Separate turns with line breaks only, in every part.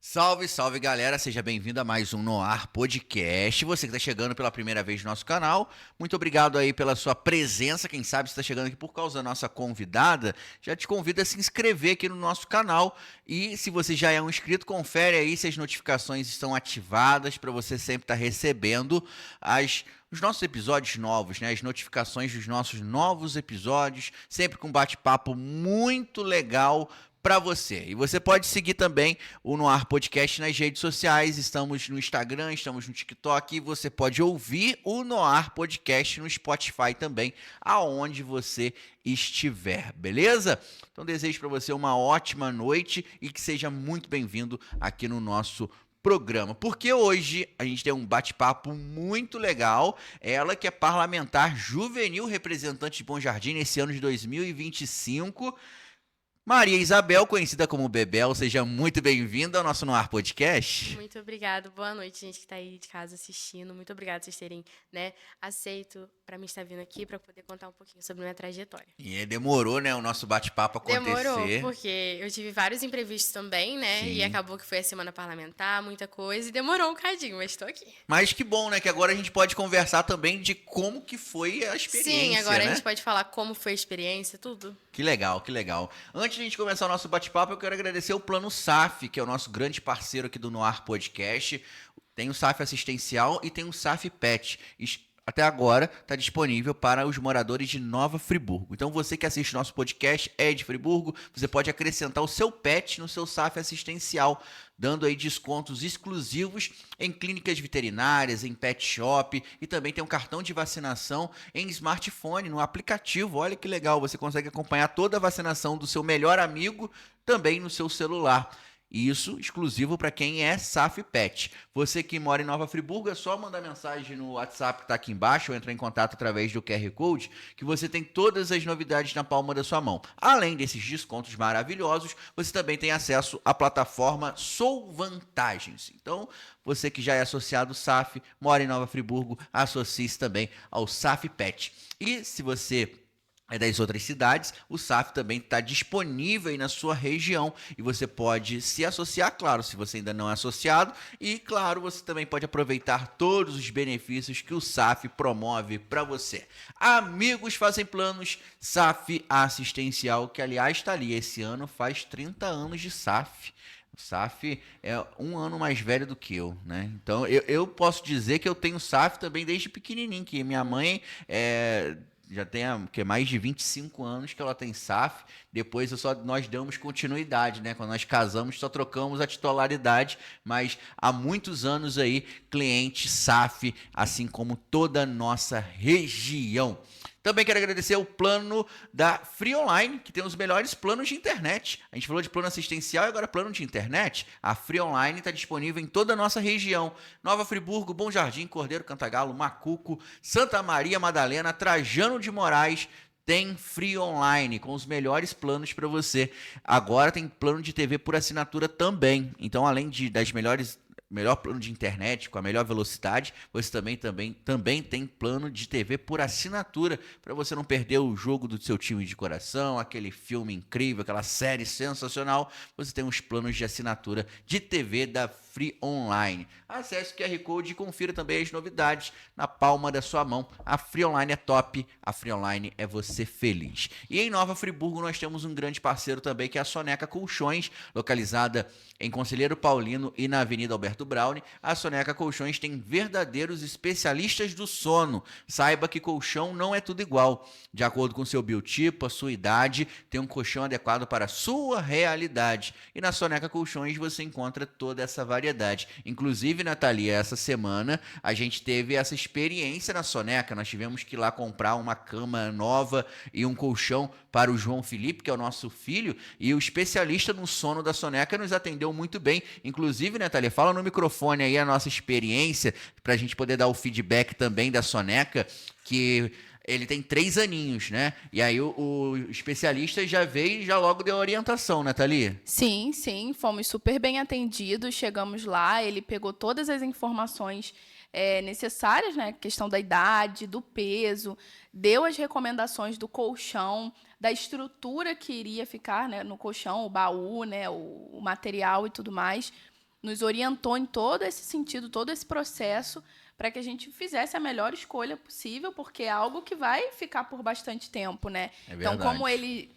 Salve, salve galera, seja bem-vindo a mais um Noar Podcast. Você que está chegando pela primeira vez no nosso canal, muito obrigado aí pela sua presença. Quem sabe você está chegando aqui por causa da nossa convidada, já te convido a se inscrever aqui no nosso canal. E se você já é um inscrito, confere aí se as notificações estão ativadas para você sempre estar recebendo os nossos episódios novos, né? As notificações dos nossos novos episódios, sempre com um bate-papo muito legal para você. E você pode seguir também o Noar Podcast nas redes sociais. Estamos no Instagram, estamos no TikTok. E você pode ouvir o Noar Podcast no Spotify também, aonde você estiver, beleza? Então desejo para você uma ótima noite e que seja muito bem-vindo aqui no nosso programa, porque hoje a gente tem um bate-papo muito legal. Ela que é parlamentar juvenil, representante de Bom Jardim nesse ano de 2025. Maria Isabel, conhecida como Bebel, seja muito bem-vinda ao nosso Noar Podcast.
Muito obrigado. Boa noite, gente que está aí de casa assistindo. Muito obrigada por vocês terem, aceito para mim estar vindo aqui para poder contar um pouquinho sobre minha trajetória.
E demorou, né, o nosso bate-papo acontecer.
Demorou, porque eu tive vários imprevistos também, né?
Sim.
E acabou que foi a semana parlamentar, muita coisa, e demorou um cadinho, mas estou aqui.
Mas que bom, né, que agora a gente pode conversar também de como que foi a experiência,
Sim, agora
né?
a gente pode falar como foi a experiência, tudo.
Que legal, que legal. Antes de a gente começar o nosso bate-papo, eu quero agradecer o Plano SAF, que é o nosso grande parceiro aqui do Noar Podcast. Tem o SAF assistencial e tem o SAF Pet. Até agora está disponível para os moradores de Nova Friburgo. Então você que assiste nosso podcast é de Friburgo, você pode acrescentar o seu pet no seu SAF assistencial, dando aí descontos exclusivos em clínicas veterinárias, em pet shop, e também tem um cartão de vacinação em smartphone, no aplicativo. Olha que legal, você consegue acompanhar toda a vacinação do seu melhor amigo também no seu celular. Isso exclusivo para quem é SAF Pet. Você que mora em Nova Friburgo, é só mandar mensagem no WhatsApp que está aqui embaixo ou entrar em contato através do QR Code, que você tem todas as novidades na palma da sua mão. Além desses descontos maravilhosos, você também tem acesso à plataforma Sou Vantagens. Então, você que já é associado SAF, mora em Nova Friburgo, associe-se também ao SAF Pet. E se você das outras cidades, o SAF também está disponível aí na sua região e você pode se associar, claro, se você ainda não é associado, e claro, você também pode aproveitar todos os benefícios que o SAF promove para você. Amigos fazem planos, SAF assistencial, que aliás está ali, esse ano faz 30 anos de SAF. O SAF é um ano mais velho do que eu, né? Então eu posso dizer que eu tenho SAF também desde pequenininho, que minha mãe já tem mais de 25 anos que ela tem SAF. Depois nós damos continuidade, né? Quando nós casamos, só trocamos a titularidade, mas há muitos anos aí, cliente SAF, assim como toda a nossa região. Também quero agradecer o plano da Free Online, que tem os melhores planos de internet. A gente falou de plano assistencial e agora plano de internet. A Free Online está disponível em toda a nossa região. Nova Friburgo, Bom Jardim, Cordeiro, Cantagalo, Macuco, Santa Maria Madalena, Trajano de Moraes. Tem Free Online com os melhores planos para você. Agora tem plano de TV por assinatura também. Então, além das melhor plano de internet com a melhor velocidade, você também tem plano de TV por assinatura para você não perder o jogo do seu time de coração, aquele filme incrível, aquela série sensacional. Você tem os planos de assinatura de TV da Free Online. Acesse o QR Code e confira também as novidades na palma da sua mão. A Free Online é top, a Free Online é você feliz. E em Nova Friburgo nós temos um grande parceiro também, que é a Soneca Colchões, localizada em Conselheiro Paulino e na Avenida Alberto Browne. A Soneca Colchões tem verdadeiros especialistas do sono. Saiba que colchão não é tudo igual. De acordo com seu biotipo, a sua idade, tem um colchão adequado para a sua realidade. E na Soneca Colchões você encontra toda essa variedade. Inclusive, Natalia, essa semana a gente teve essa experiência na Soneca. Nós tivemos que ir lá comprar uma cama nova e um colchão para o João Felipe, que é o nosso filho, e o especialista no sono da Soneca nos atendeu muito bem. Inclusive, Natalia, fala no microfone aí a nossa experiência, para a gente poder dar o feedback também da Soneca, que ele tem 3 aninhos, né? E aí o especialista já veio e já logo deu orientação, Nathalie?
Sim, sim, fomos super bem atendidos, chegamos lá, ele pegou todas as informações necessárias, né? Questão da idade, do peso, deu as recomendações do colchão, da estrutura que iria ficar, né, no colchão, o baú, né, o material e tudo mais. nos orientou em todo esse sentido, todo esse processo, para que a gente fizesse a melhor escolha possível, porque é algo que vai ficar por bastante tempo, né?
É
Então,
verdade.
como ele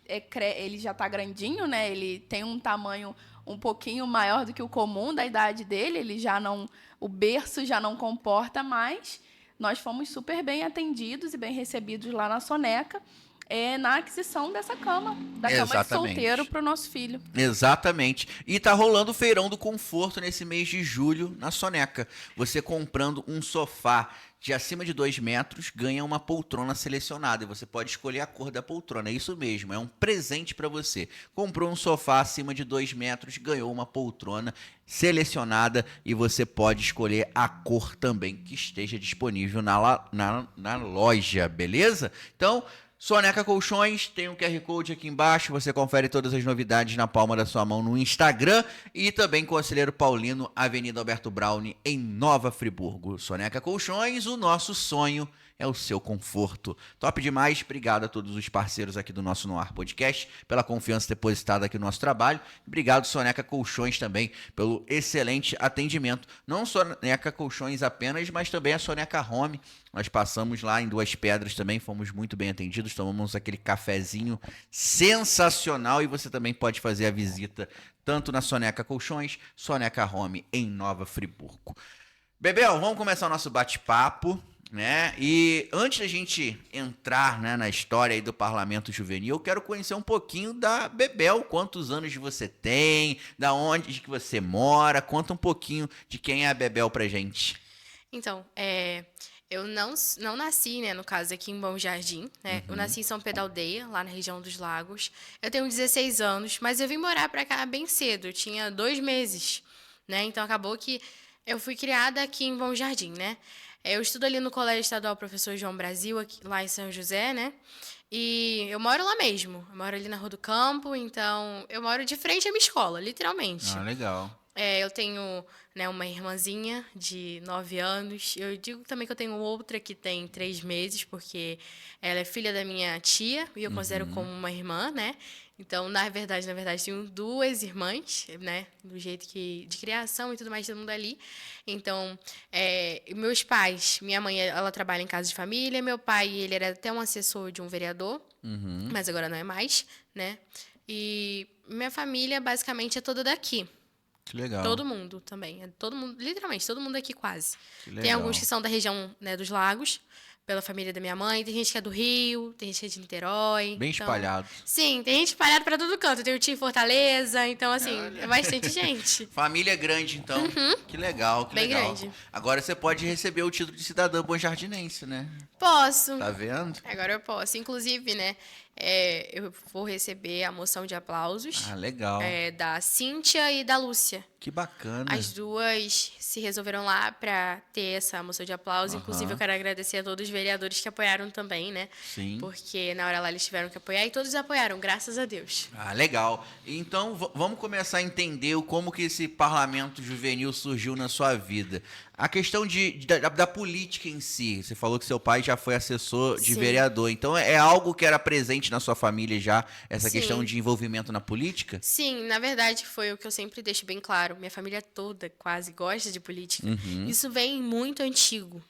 já está grandinho, né? Ele tem um tamanho um pouquinho maior do que o comum da idade dele, ele já não, o berço já não comporta mais. Nós fomos super bem atendidos e bem recebidos lá na Soneca, na aquisição dessa cama, da cama de
Exatamente.
solteiro para o nosso filho.
Exatamente. E tá rolando o Feirão do Conforto nesse mês de julho na Soneca. Você comprando um sofá de acima de 2 metros, ganha uma poltrona selecionada. E você pode escolher a cor da poltrona. É isso mesmo, é um presente para você. Comprou um sofá acima de 2 metros, ganhou uma poltrona selecionada. E você pode escolher a cor também que esteja disponível na loja, beleza? Então, Soneca Colchões, tem um QR Code aqui embaixo, você confere todas as novidades na palma da sua mão no Instagram e também Conselheiro Paulino, Avenida Alberto Braune, em Nova Friburgo. Soneca Colchões, o nosso sonho é o seu conforto. Top demais, obrigado a todos os parceiros aqui do nosso No Ar Podcast pela confiança depositada aqui no nosso trabalho. Obrigado, Soneca Colchões, também pelo excelente atendimento. Não Soneca Colchões apenas, mas também a Soneca Home. Nós passamos lá em Duas Pedras também, fomos muito bem atendidos, tomamos aquele cafezinho sensacional e você também pode fazer a visita tanto na Soneca Colchões, Soneca Home em Nova Friburgo. Bebel, vamos começar o nosso bate-papo, né? E antes da gente entrar, né, na história aí do Parlamento Juvenil, eu quero conhecer um pouquinho da Bebel. Quantos anos você tem? Da onde que você mora? Conta um pouquinho de quem é a Bebel pra gente.
Então, eu não nasci, né, no caso, aqui em Bom Jardim, né? Eu nasci em São Pedro da Aldeia, lá na região dos Lagos. Eu tenho 16 anos, mas eu vim morar pra cá bem cedo. Eu tinha 2 meses, né? Então, acabou que eu fui criada aqui em Bom Jardim, né? Eu estudo ali no Colégio Estadual Professor João Brasil, aqui, lá em São José, né? E eu moro lá mesmo. Eu moro ali na Rua do Campo, então eu moro de frente à minha escola, literalmente.
Ah, legal.
Eu tenho, né, uma irmãzinha de 9 anos. Eu digo também que eu tenho outra que tem 3 meses, porque ela é filha da minha tia e eu considero como uma irmã, né? Então, na verdade, tenho 2 irmãs, né? Do jeito que de criação e tudo mais, todo mundo ali. Então, meus pais, minha mãe, ela trabalha em casa de família. Meu pai, ele era até um assessor de um vereador, mas agora não é mais, né? E minha família, basicamente, é toda daqui.
Que legal.
Todo mundo também. É todo mundo, literalmente, todo mundo aqui quase.
Que
Tem
legal.
alguns que são da região, né, dos Lagos, pela família da minha mãe. Tem gente que é do Rio, tem gente que é de Niterói.
Bem
então,
espalhado.
Sim, tem gente espalhada pra todo canto. Tem o tio em Fortaleza, então, assim, é bastante gente.
Família grande, então. Que legal, que
Bem
legal.
grande.
Agora você pode receber o título de cidadã bonjardinense, né?
Posso.
Tá vendo?
Agora eu posso. Inclusive, né, eu vou receber a moção de aplausos
Ah, legal.
da Cíntia e da Lúcia.
Que bacana.
As duas se resolveram lá para ter essa moção de aplauso. Inclusive, eu quero agradecer a todos os vereadores que apoiaram também, né?
Sim.
Porque na hora lá eles tiveram que apoiar e todos apoiaram, graças a Deus.
Ah, legal. Então, vamos começar a entender como que esse parlamento juvenil surgiu na sua vida. A questão da política em si. Você falou que seu pai já foi assessor de
Sim.
vereador. Então, é algo que era presente na sua família já, essa
Sim.
questão de envolvimento na política?
Sim, na verdade foi o que eu sempre deixo bem claro. Minha família toda quase gosta de política. Isso vem muito antigo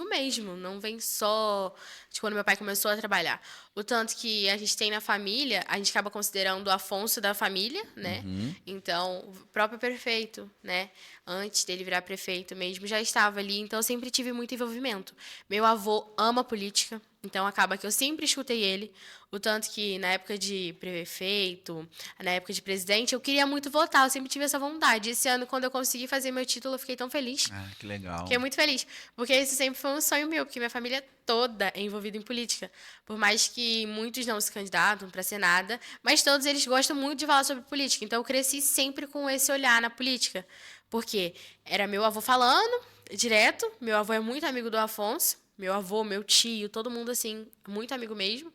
mesmo. Não vem só de quando meu pai começou a trabalhar. O tanto que a gente tem na família, a gente acaba considerando o Afonso da família, né? Então, o próprio prefeito, né? Antes dele virar prefeito mesmo, já estava ali. Então, eu sempre tive muito envolvimento. Meu avô ama política. Então, acaba que eu sempre escutei ele. O tanto que, na época de prefeito, na época de presidente, eu queria muito votar. Eu sempre tive essa vontade. Esse ano, quando eu consegui fazer meu título, eu fiquei tão feliz.
Ah, que legal.
Fiquei muito feliz. Porque esse sempre foi um sonho meu. Porque minha família toda é envolvida em política. Por mais que muitos não se candidatam para ser nada, mas todos eles gostam muito de falar sobre política. Então, eu cresci sempre com esse olhar na política. Porque era meu avô falando direto. Meu avô é muito amigo do Afonso. Meu avô, meu tio, todo mundo, assim, muito amigo mesmo.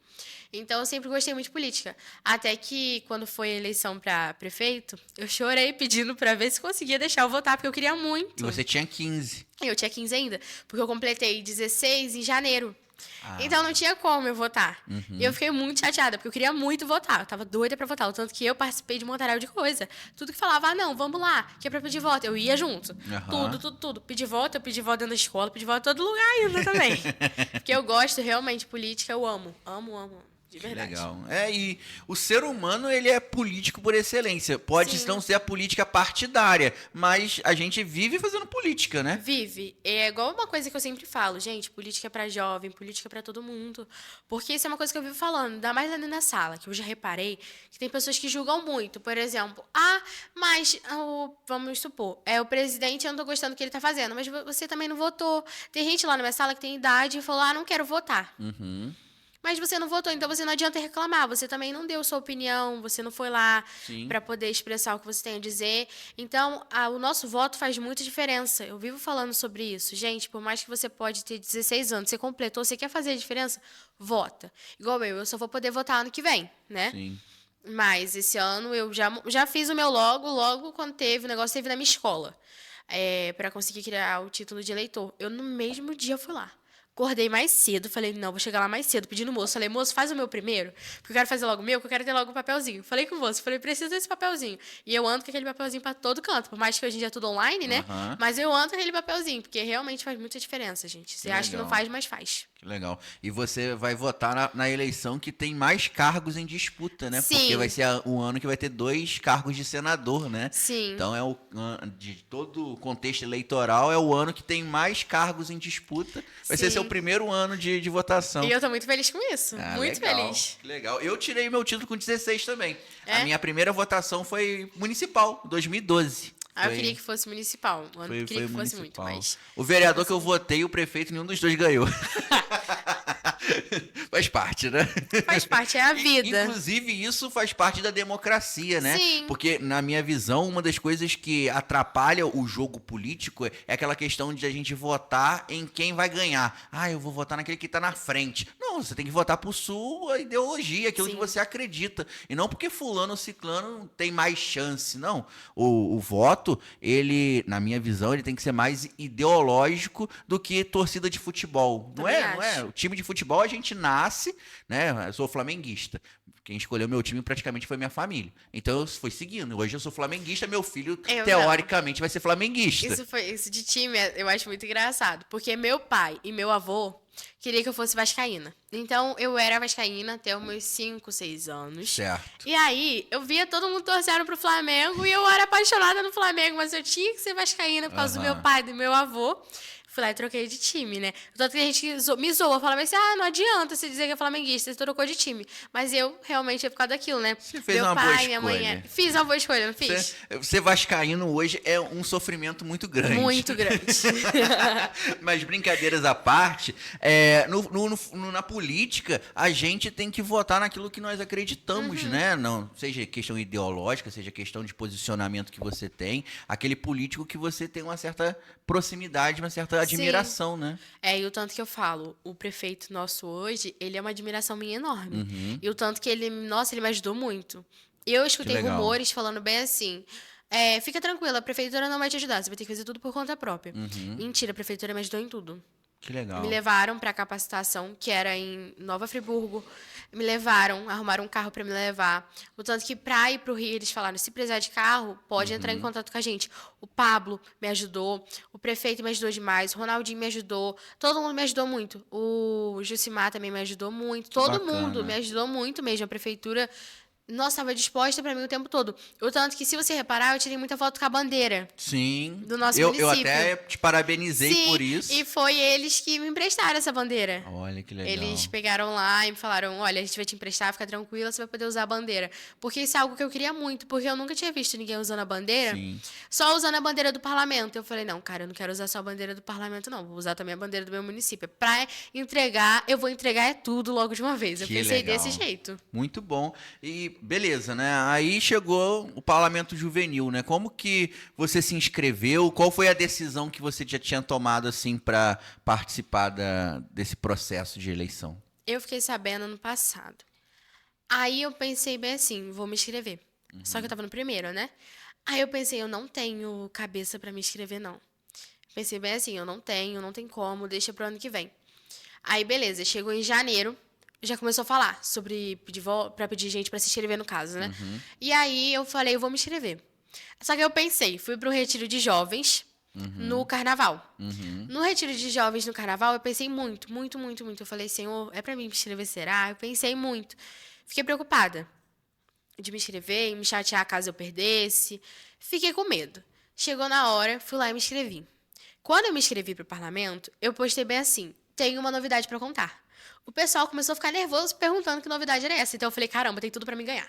Então, eu sempre gostei muito de política. Até que, quando foi a eleição para prefeito, eu chorei pedindo para ver se conseguia deixar eu votar, porque eu queria muito.
E você tinha 15.
Eu tinha 15 ainda, porque eu completei 16 em janeiro. Então não tinha como eu votar. E eu fiquei muito chateada, porque eu queria muito votar. Eu tava doida pra votar. O tanto que eu participei de um montaréu de coisa. Tudo que falava, não, vamos lá, que é pra pedir voto. Eu ia junto. Tudo. Pedir voto, eu pedi voto dentro da escola, pedi voto em todo lugar ainda também. Porque eu gosto realmente de política, eu amo. Amo. De verdade.
Legal. E o ser humano, ele é político por excelência. Pode não ser a política partidária, mas a gente vive fazendo política, né?
Vive. É igual uma coisa que eu sempre falo, gente, política é pra jovem, política é pra todo mundo. Porque isso é uma coisa que eu vivo falando, ainda mais ali na sala, que eu já reparei que tem pessoas que julgam muito. Por exemplo, mas vamos supor, o presidente, eu não tô gostando do que ele tá fazendo, mas você também não votou. Tem gente lá na minha sala que tem idade e falou, não quero votar. Mas você não votou, então você não adianta reclamar. Você também não deu sua opinião, você não foi lá para poder expressar o que você tem a dizer. Então, o nosso voto faz muita diferença. Eu vivo falando sobre isso. Gente, por mais que você pode ter 16 anos, você completou, você quer fazer a diferença? Vota. Igual eu só vou poder votar ano que vem, né?
Sim.
Mas esse ano eu já fiz o meu logo quando teve, o negócio teve na minha escola. Para conseguir criar o título de eleitor. Eu no mesmo dia fui lá. Acordei mais cedo, falei, não, vou chegar lá mais cedo, pedindo o moço. Falei, moço, faz o meu primeiro, porque eu quero fazer logo o meu, que eu quero ter logo o papelzinho. Falei com o moço, falei, preciso desse papelzinho. E eu ando com aquele papelzinho pra todo canto, por mais que hoje em dia é tudo online, né? Mas eu ando com aquele papelzinho, porque realmente faz muita diferença, gente. Você acha que não faz, mas faz.
Que legal. E você vai votar na eleição que tem mais cargos em disputa, né?
Sim.
Porque vai ser um ano que vai ter 2 cargos de senador, né?
Sim.
Então, de todo o contexto eleitoral, é o ano que tem mais cargos em disputa. Vai ser seu primeiro ano de votação.
E eu tô muito feliz com isso. Muito
legal,
feliz.
Que legal. Eu tirei meu título com 16 também. A minha primeira votação foi municipal, 2012.
Eu queria que fosse municipal. Eu queria que fosse
municipal.
muito, mas...
O vereador que eu votei e o prefeito, nenhum dos dois ganhou. Faz parte, né?
Faz parte, é a vida.
Inclusive, isso faz parte da democracia, né?
Sim.
Porque, na minha visão, uma das coisas que atrapalha o jogo político é aquela questão de a gente votar em quem vai ganhar. Eu vou votar naquele que tá na frente. Não, você tem que votar por sua ideologia, aquilo que você acredita. E não porque fulano ou ciclano tem mais chance, não. O voto, ele, na minha visão, ele tem que ser mais ideológico do que torcida de futebol. Não é? O time de futebol a gente nasce, né? Eu sou flamenguista. Quem escolheu meu time praticamente foi minha família. Então eu fui seguindo. Hoje eu sou flamenguista, meu filho teoricamente vai ser flamenguista.
Isso de time eu acho muito engraçado. Porque meu pai e meu avô queria que eu fosse vascaína. Então eu era vascaína até os meus 5, 6 anos.
Certo.
E aí eu via todo mundo torcendo pro Flamengo e eu era apaixonada no Flamengo, mas eu tinha que ser vascaína por causa do meu pai e do meu avô. Fui lá e troquei de time, né? Tanto que a gente me zoa, falava assim, não adianta você dizer que é flamenguista, você trocou de time. Mas eu realmente é por causa daquilo, né?
Você fez uma boa escolha.
Mãe... Fiz uma boa escolha, não fiz?
Ser vascaíno hoje é um sofrimento muito grande.
Muito grande.
Mas brincadeiras à parte, na política, a gente tem que votar naquilo que nós acreditamos, né? Não, seja questão ideológica, seja questão de posicionamento que você tem, aquele político que você tem uma certa proximidade, uma certa admiração, né?
E o tanto que eu falo, o prefeito nosso hoje, ele é uma admiração minha enorme. E o tanto que ele me ajudou muito. Eu escutei rumores falando bem assim, fica tranquila, a prefeitura não vai te ajudar, você vai ter que fazer tudo por conta própria. Mentira, a prefeitura me ajudou em tudo.
Que legal.
Me levaram para capacitação, que era em Nova Friburgo. Me levaram, arrumaram um carro para me levar. O tanto que para ir pro Rio, eles falaram, se precisar de carro, pode entrar em contato com a gente. O Pablo me ajudou, o prefeito me ajudou demais, o Ronaldinho me ajudou, todo mundo me ajudou muito. O Jucimar também me ajudou muito, todo mundo me ajudou muito mesmo. A prefeitura, nossa, estava disposta para mim o tempo todo. O tanto que, se você reparar, eu tirei muita foto com a bandeira.
Sim.
Do nosso município.
Eu até te parabenizei por isso.
E foi eles que me emprestaram essa bandeira.
Olha que legal.
Eles pegaram lá e me falaram, olha, a gente vai te emprestar, fica tranquila, você vai poder usar a bandeira. Porque isso é algo que eu queria muito, porque eu nunca tinha visto ninguém usando a bandeira, só usando a bandeira do parlamento. Eu falei, não, cara, eu não quero usar só a bandeira do parlamento, não. Vou usar também a bandeira do meu município. Pra entregar, eu vou entregar tudo logo de uma vez. Eu pensei desse jeito.
Muito bom. E beleza, né? Aí chegou o Parlamento Juvenil, né? Como que você se inscreveu? Qual foi a decisão que você já tinha tomado, assim, para participar desse processo de eleição?
Eu fiquei sabendo ano passado. Aí eu pensei bem assim, vou me inscrever. Só que eu tava no primeiro, né? Aí eu pensei, eu não tenho cabeça para me inscrever, não. Pensei bem assim, eu não tenho como, deixa pro ano que vem. Aí, beleza, chegou em janeiro, já começou a falar sobre pra pedir gente pra se inscrever no caso, né? E aí eu falei, eu vou me inscrever. Só que eu pensei, fui pro retiro de jovens no carnaval. No retiro de jovens no carnaval, eu pensei muito, muito, muito, muito. Eu falei, Senhor, é pra mim me inscrever, será? Eu pensei muito. Fiquei preocupada de me inscrever e me chatear caso eu perdesse. Fiquei com medo. Chegou na hora, fui lá e me inscrevi. Quando eu me inscrevi pro parlamento, eu postei bem assim, tenho uma novidade pra contar. O pessoal começou a ficar nervoso perguntando que novidade era essa. Então eu falei, caramba, tem tudo pra me ganhar.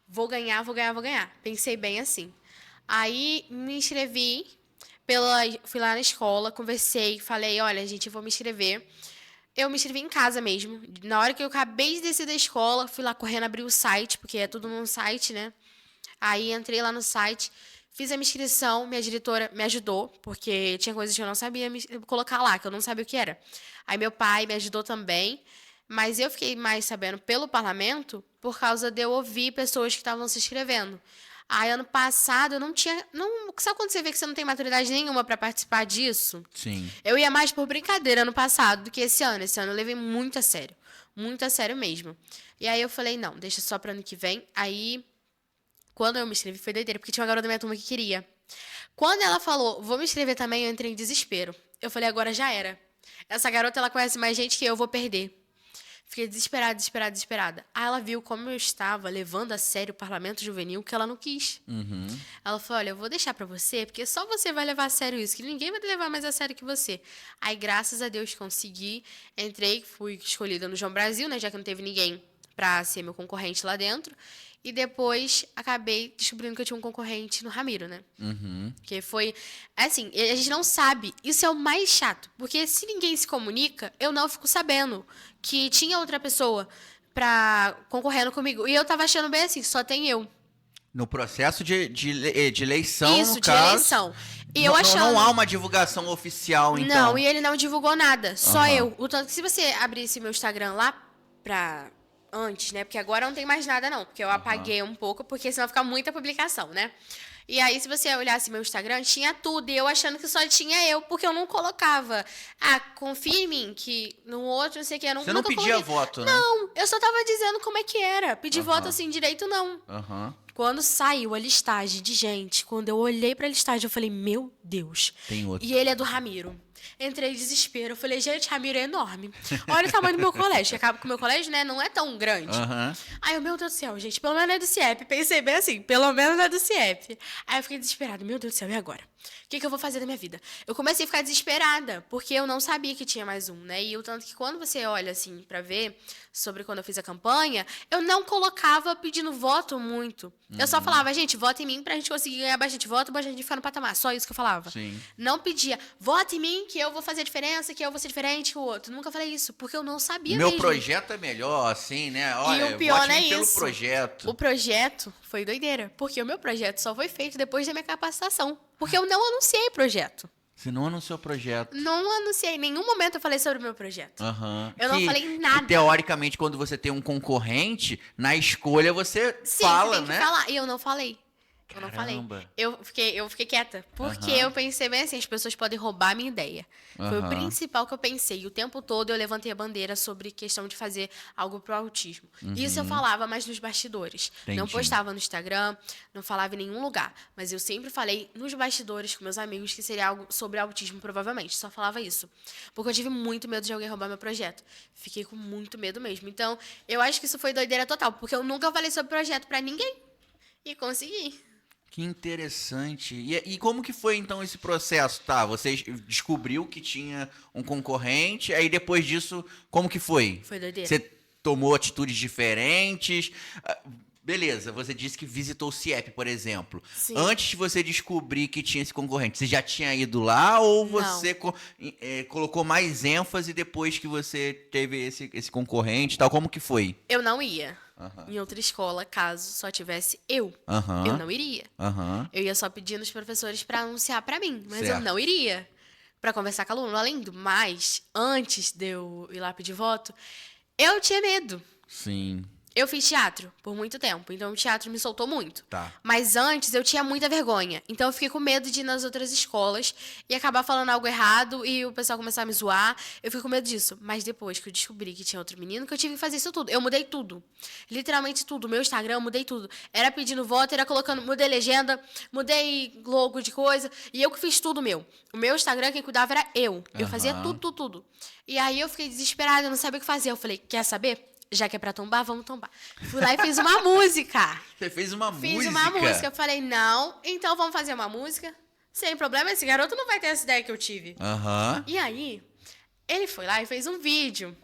Vou ganhar, vou ganhar, vou ganhar. Pensei bem assim. Aí me inscrevi, fui lá na escola, conversei, falei, olha, gente, eu vou me inscrever. Eu me inscrevi em casa mesmo. Na hora que eu acabei de descer da escola, fui lá correndo abrir o site, porque é tudo num site, né? Aí entrei lá no site, fiz a minha inscrição, minha diretora me ajudou, porque tinha coisas que eu não sabia colocar lá, que eu não sabia o que era. Aí meu pai me ajudou também, mas eu fiquei mais sabendo pelo parlamento por causa de eu ouvir pessoas que estavam se inscrevendo. Aí ano passado eu não tinha. Sabe quando você vê que você não tem maturidade nenhuma para participar disso?
Sim.
Eu ia mais por brincadeira ano passado do que esse ano. Esse ano eu levei muito a sério. Muito a sério mesmo. E aí eu falei, não, deixa só para ano que vem. Aí, quando eu me inscrevi, foi doideira, porque tinha uma garota da minha turma que queria. Quando ela falou, vou me inscrever também, eu entrei em desespero. Eu falei, agora já era. Essa garota, ela conhece mais gente que eu, vou perder. Fiquei desesperada, desesperada, desesperada. Aí ela viu como eu estava levando a sério o parlamento juvenil, que ela não quis. Ela falou, olha, eu vou deixar pra você, porque só você vai levar a sério isso, que ninguém vai levar mais a sério que você. Aí, graças a Deus, consegui. Entrei, fui escolhida no João Brasil, né, já que não teve ninguém pra ser meu concorrente lá dentro. E depois, acabei descobrindo que eu tinha um concorrente no Ramiro, né? Que foi... Assim, a gente não sabe. Isso é o mais chato. Porque se ninguém se comunica, eu não fico sabendo que tinha outra pessoa concorrendo comigo. E eu tava achando bem assim, só tem eu.
No processo de eleição,
Isso,
no
de
caso,
eleição. E eu achando...
não há uma divulgação oficial, então.
Não, e ele não divulgou nada. Só eu. O tanto que se você abrisse meu Instagram lá pra... Antes, né? Porque agora não tem mais nada, não. Porque eu apaguei um pouco, porque senão fica muita publicação, né? E aí, se você olhasse meu Instagram, tinha tudo. E eu achando que só tinha eu, porque eu não colocava. Ah, confia em mim, que no outro, não sei o que.
Você não pedia voto, né?
Não, eu só tava dizendo como é que era. Pedir voto assim, direito, não. Quando saiu a listagem de gente, quando eu olhei pra listagem, eu falei, meu Deus.
Tem outro.
E ele é do Ramiro. Entrei em desespero. Eu falei, gente, Ramiro é enorme. Olha o tamanho do meu colégio. Que acaba que o meu colégio, né, não é tão grande. Aí eu, meu Deus do céu, gente, pelo menos é do CIEP. Pensei bem assim, pelo menos é do CIEP. Aí eu fiquei desesperada. Meu Deus do céu, e agora? O que eu vou fazer da minha vida? Eu comecei a ficar desesperada, porque eu não sabia que tinha mais um, né? E o tanto que quando você olha, assim, pra ver sobre quando eu fiz a campanha, eu não colocava pedindo voto muito. Eu só falava, gente, vota em mim pra gente conseguir ganhar bastante voto, pra gente ficar no patamar. Só isso que eu falava.
Sim.
Não pedia, vota em mim que eu vou fazer a diferença, que eu vou ser diferente que o outro. Nunca falei isso, porque eu não sabia
Meu
mesmo.
projeto é melhor, assim, né? Olha,
E o pior
vote
não é
pelo
isso.
projeto.
O projeto foi doideira, porque o meu projeto só foi feito depois da minha capacitação. Porque eu não anunciei projeto.
Você não anunciou projeto.
Não anunciei. Em nenhum momento eu falei sobre o meu projeto. Eu não falei
Que,
nada.
teoricamente, quando você tem um concorrente, na escolha você
Sim,
fala,
você tem que
né?
falar. E eu não falei. Eu não falei.
Caramba.
Eu fiquei quieta. Porque eu pensei bem assim, as pessoas podem roubar a minha ideia. Foi o principal que eu pensei. E o tempo todo eu levantei a bandeira sobre questão de fazer algo pro autismo. Isso eu falava mais nos bastidores. Não
Entendi.
postava no Instagram, não falava em nenhum lugar. Mas eu sempre falei nos bastidores com meus amigos que seria algo sobre autismo, provavelmente. Só falava isso. Porque eu tive muito medo de alguém roubar meu projeto. Fiquei com muito medo mesmo. Então, eu acho que isso foi doideira total. Porque eu nunca falei sobre projeto pra ninguém. E consegui.
Que interessante. E como que foi, então, esse processo? Tá, você descobriu que tinha um concorrente, aí depois disso, como que foi?
Foi doideira.
Você tomou atitudes diferentes? Beleza, você disse que visitou o CIEP, por exemplo.
Sim.
Antes de você descobrir que tinha esse concorrente, você já tinha ido lá ou você colocou mais ênfase depois que você teve esse concorrente e tal? Como que foi?
Eu não ia. Em outra escola, caso só tivesse eu. Eu não iria. Eu ia só pedir nos professores pra anunciar pra mim, mas eu
Certo.
não iria pra conversar com o aluno. Além do mais, antes de eu ir lá pedir voto, eu tinha medo.
Sim.
Eu fiz teatro por muito tempo, então o teatro me soltou muito.
Tá.
Mas antes eu tinha muita vergonha. Então eu fiquei com medo de ir nas outras escolas e acabar falando algo errado e o pessoal começar a me zoar. Eu fiquei com medo disso. Mas depois que eu descobri que tinha outro menino, que eu tive que fazer isso tudo. Eu mudei tudo. Literalmente tudo. Meu Instagram, eu mudei tudo. Era pedindo voto, era colocando... Mudei legenda, mudei logo de coisa. E eu que fiz tudo meu. O meu Instagram, quem cuidava era eu. Eu fazia tudo. E aí eu fiquei desesperada, eu não sabia o que fazer. Eu falei, quer saber? Já que é pra tombar, vamos tombar. Fui lá e fiz uma música.
Você fez uma música?
Fiz uma música. Eu falei, não, então vamos fazer uma música. Sem problema, esse garoto não vai ter essa ideia que eu tive.
Aham.
E aí, ele foi lá e fez um vídeo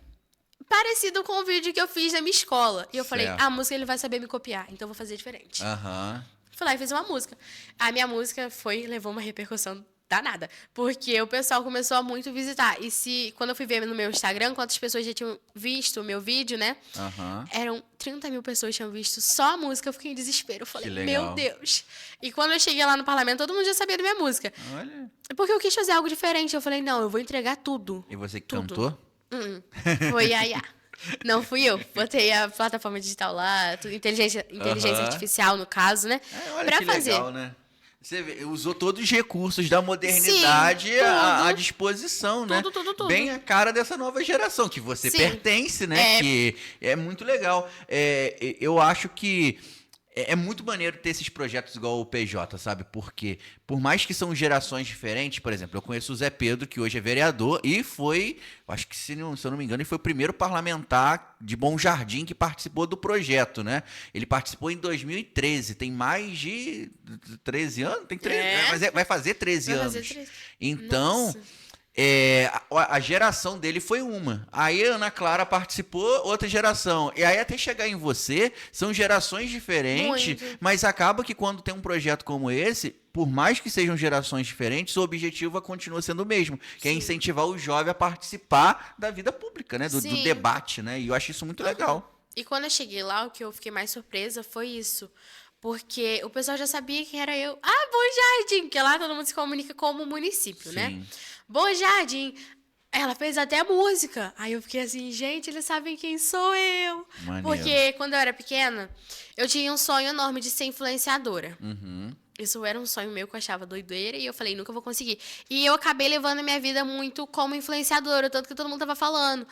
parecido com o vídeo que eu fiz na minha escola. E eu falei,
Certo.
a música ele vai saber me copiar, então eu vou fazer diferente.
Aham.
Fui lá e fiz uma música. A minha música levou uma repercussão danada. Porque o pessoal começou a muito visitar. E quando eu fui ver no meu Instagram, quantas pessoas já tinham visto o meu vídeo, né?
Aham.
Eram 30 mil pessoas que tinham visto só a música. Eu fiquei em desespero. Eu falei,
Que legal.
meu Deus. E quando eu cheguei lá no parlamento, todo mundo já sabia da minha música.
Olha.
Porque eu quis fazer algo diferente. Eu falei, não, eu vou entregar tudo.
E você que
Tudo.
cantou?
Foi Yaya. Não fui eu. Botei a plataforma digital lá, inteligência artificial, no caso, né?
Olha
pra
que
fazer.
legal, né? Você usou todos os recursos da modernidade
Sim,
à
tudo.
disposição, né?
Tudo.
Bem a cara dessa nova geração, que você
Sim.
pertence, né? Que é muito legal. Eu acho que é muito maneiro ter esses projetos igual o PJ, sabe? Porque, por mais que são gerações diferentes, por exemplo, eu conheço o Zé Pedro, que hoje é vereador, e foi, acho que se eu não me engano, ele foi o primeiro parlamentar de Bom Jardim que participou do projeto, né? Ele participou em 2013, tem mais de 13 anos? Tem 13, mas vai fazer 13
Vai
anos.
fazer 13.
Então...
Nossa.
A geração dele foi uma. Aí a Ana Clara participou, outra geração. E aí até chegar em você, são gerações diferentes,
Muito.
mas acaba que quando tem um projeto como esse, por mais que sejam gerações diferentes, o objetivo continua sendo o mesmo, que é incentivar o jovem a participar da vida pública, né? Do
Sim.
debate, né? E eu acho isso muito legal.
E quando eu cheguei lá, o que eu fiquei mais surpresa foi isso. Porque o pessoal já sabia quem era eu. Ah, Bom Jardim, porque lá todo mundo se comunica como município, né?
Sim.
Bom Jardim. Ela fez até música. Aí eu fiquei assim, gente, eles sabem quem sou eu.
Maneiro.
Porque quando eu era pequena, eu tinha um sonho enorme de ser influenciadora.
Uhum.
Isso era um sonho meu que eu achava doideira e eu falei, nunca vou conseguir. E eu acabei levando a minha vida muito como influenciadora, tanto que todo mundo tava falando,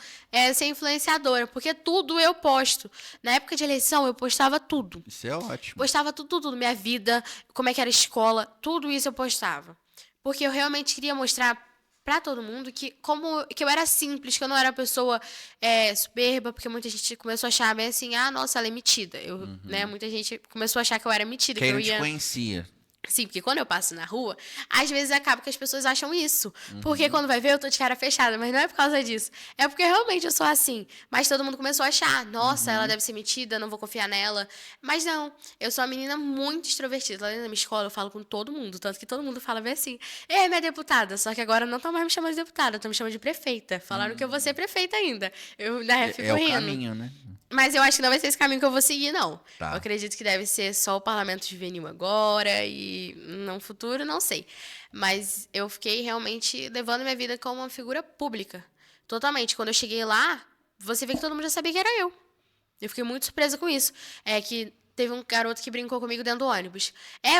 ser influenciadora, porque tudo eu posto. Na época de eleição, eu postava tudo.
Isso é ótimo.
Postava tudo, minha vida, como é que era a escola, tudo isso eu postava. Porque eu realmente queria mostrar pra todo mundo que eu era simples, que eu não era pessoa soberba, porque muita gente começou a achar bem assim, nossa, ela é metida. Né, muita gente começou a achar que eu era metida,
Quem
que eu
não te
ia...
conhecia.
Sim, porque quando eu passo na rua, às vezes acaba que as pessoas acham isso. Porque quando vai ver, eu tô de cara fechada, mas não é por causa disso. É porque realmente eu sou assim. Mas todo mundo começou a achar, nossa, ela deve ser metida, não vou confiar nela. Mas não, eu sou uma menina muito extrovertida. Lá na minha escola eu falo com todo mundo, tanto que todo mundo fala bem assim, minha deputada. Só que agora não estão mais me chamando de deputada, estão me chamando de prefeita. Falaram que eu vou ser prefeita ainda. Eu fico
É o
rindo.
caminho, né?
Mas eu acho que não vai ser esse caminho que eu vou seguir, não.
Tá.
Eu acredito que deve ser só o parlamento juvenil agora e no futuro, não sei. Mas eu fiquei realmente levando minha vida como uma figura pública. Totalmente. Quando eu cheguei lá, você vê que todo mundo já sabia que era eu. Eu fiquei muito surpresa com isso. Que teve um garoto que brincou comigo dentro do ônibus.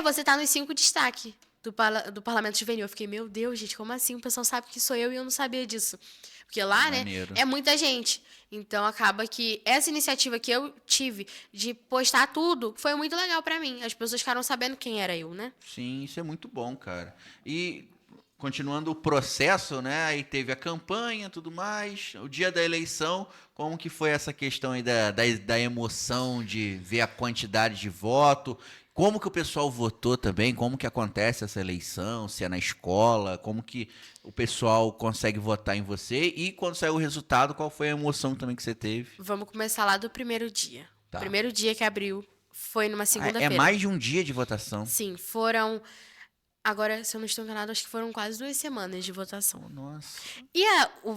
Você tá nos 5 destaque do parlamento juvenil. Eu fiquei, meu Deus, gente, como assim? O pessoal sabe que sou eu e eu não sabia disso. Porque lá,
Maneiro.
né, é muita gente. Então, acaba que essa iniciativa que eu tive de postar tudo foi muito legal pra mim. As pessoas ficaram sabendo quem era eu, né?
Sim, isso é muito bom, cara. E continuando o processo, né? Aí teve a campanha, tudo mais. O dia da eleição, como que foi essa questão aí da emoção de ver a quantidade de voto? Como que o pessoal votou também? Como que acontece essa eleição? Se é na escola? Como que o pessoal consegue votar em você? E quando saiu o resultado, qual foi a emoção também que você teve?
Vamos começar lá do primeiro dia.
Tá.
O primeiro dia que abriu foi numa
É
segunda-feira.
mais de um dia de votação.
Sim, foram... Agora, se eu não estou enganado, acho que foram quase 2 semanas de votação.
Nossa.
E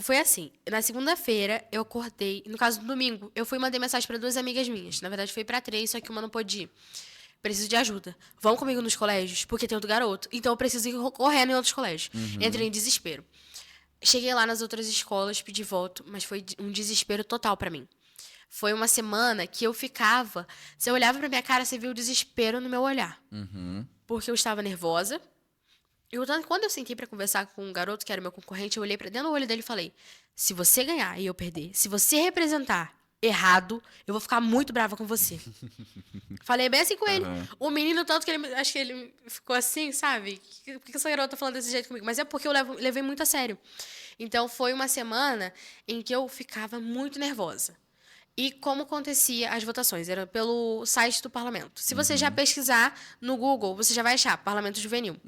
foi assim, na segunda-feira eu acordei, no caso do domingo, eu fui e mandei mensagem para 2 amigas minhas. Na verdade foi para 3, só que uma não pôde ir. Preciso de ajuda. Vão comigo nos colégios, porque tem outro garoto. Então eu preciso ir correndo em outros colégios. Entrei em desespero. Cheguei lá nas outras escolas, pedi voto, mas foi um desespero total para mim. Foi uma semana que eu ficava... Você olhava pra minha cara, você viu o desespero no meu olhar. Porque eu estava nervosa. E quando eu sentei pra conversar com um garoto que era meu concorrente, eu olhei pra dentro do olho dele e falei, se você ganhar e eu perder, se você representar errado, eu vou ficar muito brava com você. Falei bem assim com ele. O menino, tanto que ele, acho que ele ficou assim, sabe? Por que essa garota tá falando desse jeito comigo? Mas é porque eu levei muito a sério. Então, foi uma semana em que eu ficava muito nervosa. E como acontecia as votações? Era pelo site do parlamento. Se você já pesquisar no Google, você já vai achar Parlamento Juvenil.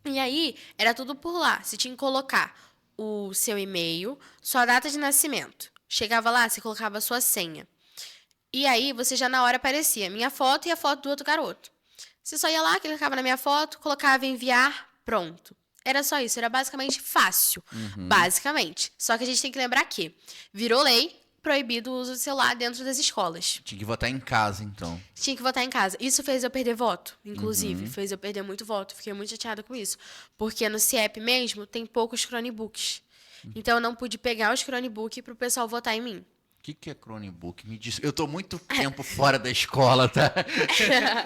E aí, era tudo por lá. Você tinha que colocar o seu e-mail, sua data de nascimento. Chegava lá, você colocava a sua senha. E aí, você já na hora aparecia minha foto e a foto do outro garoto. Você só ia lá, clicava na minha foto, colocava enviar, pronto. Era só isso, era basicamente fácil. Basicamente. Só que a gente tem que lembrar que virou lei, proibido o uso do celular dentro das escolas.
Tinha que votar em casa, então.
Tinha que votar em casa. Isso fez eu perder voto, inclusive. Fez eu perder muito voto. Fiquei muito chateada com isso. Porque no CIEP mesmo, tem poucos Chromebooks. Então, eu não pude pegar os Chromebooks pro pessoal votar em mim.
O que é Chromebook? Me diz. Eu tô muito tempo fora da escola, tá?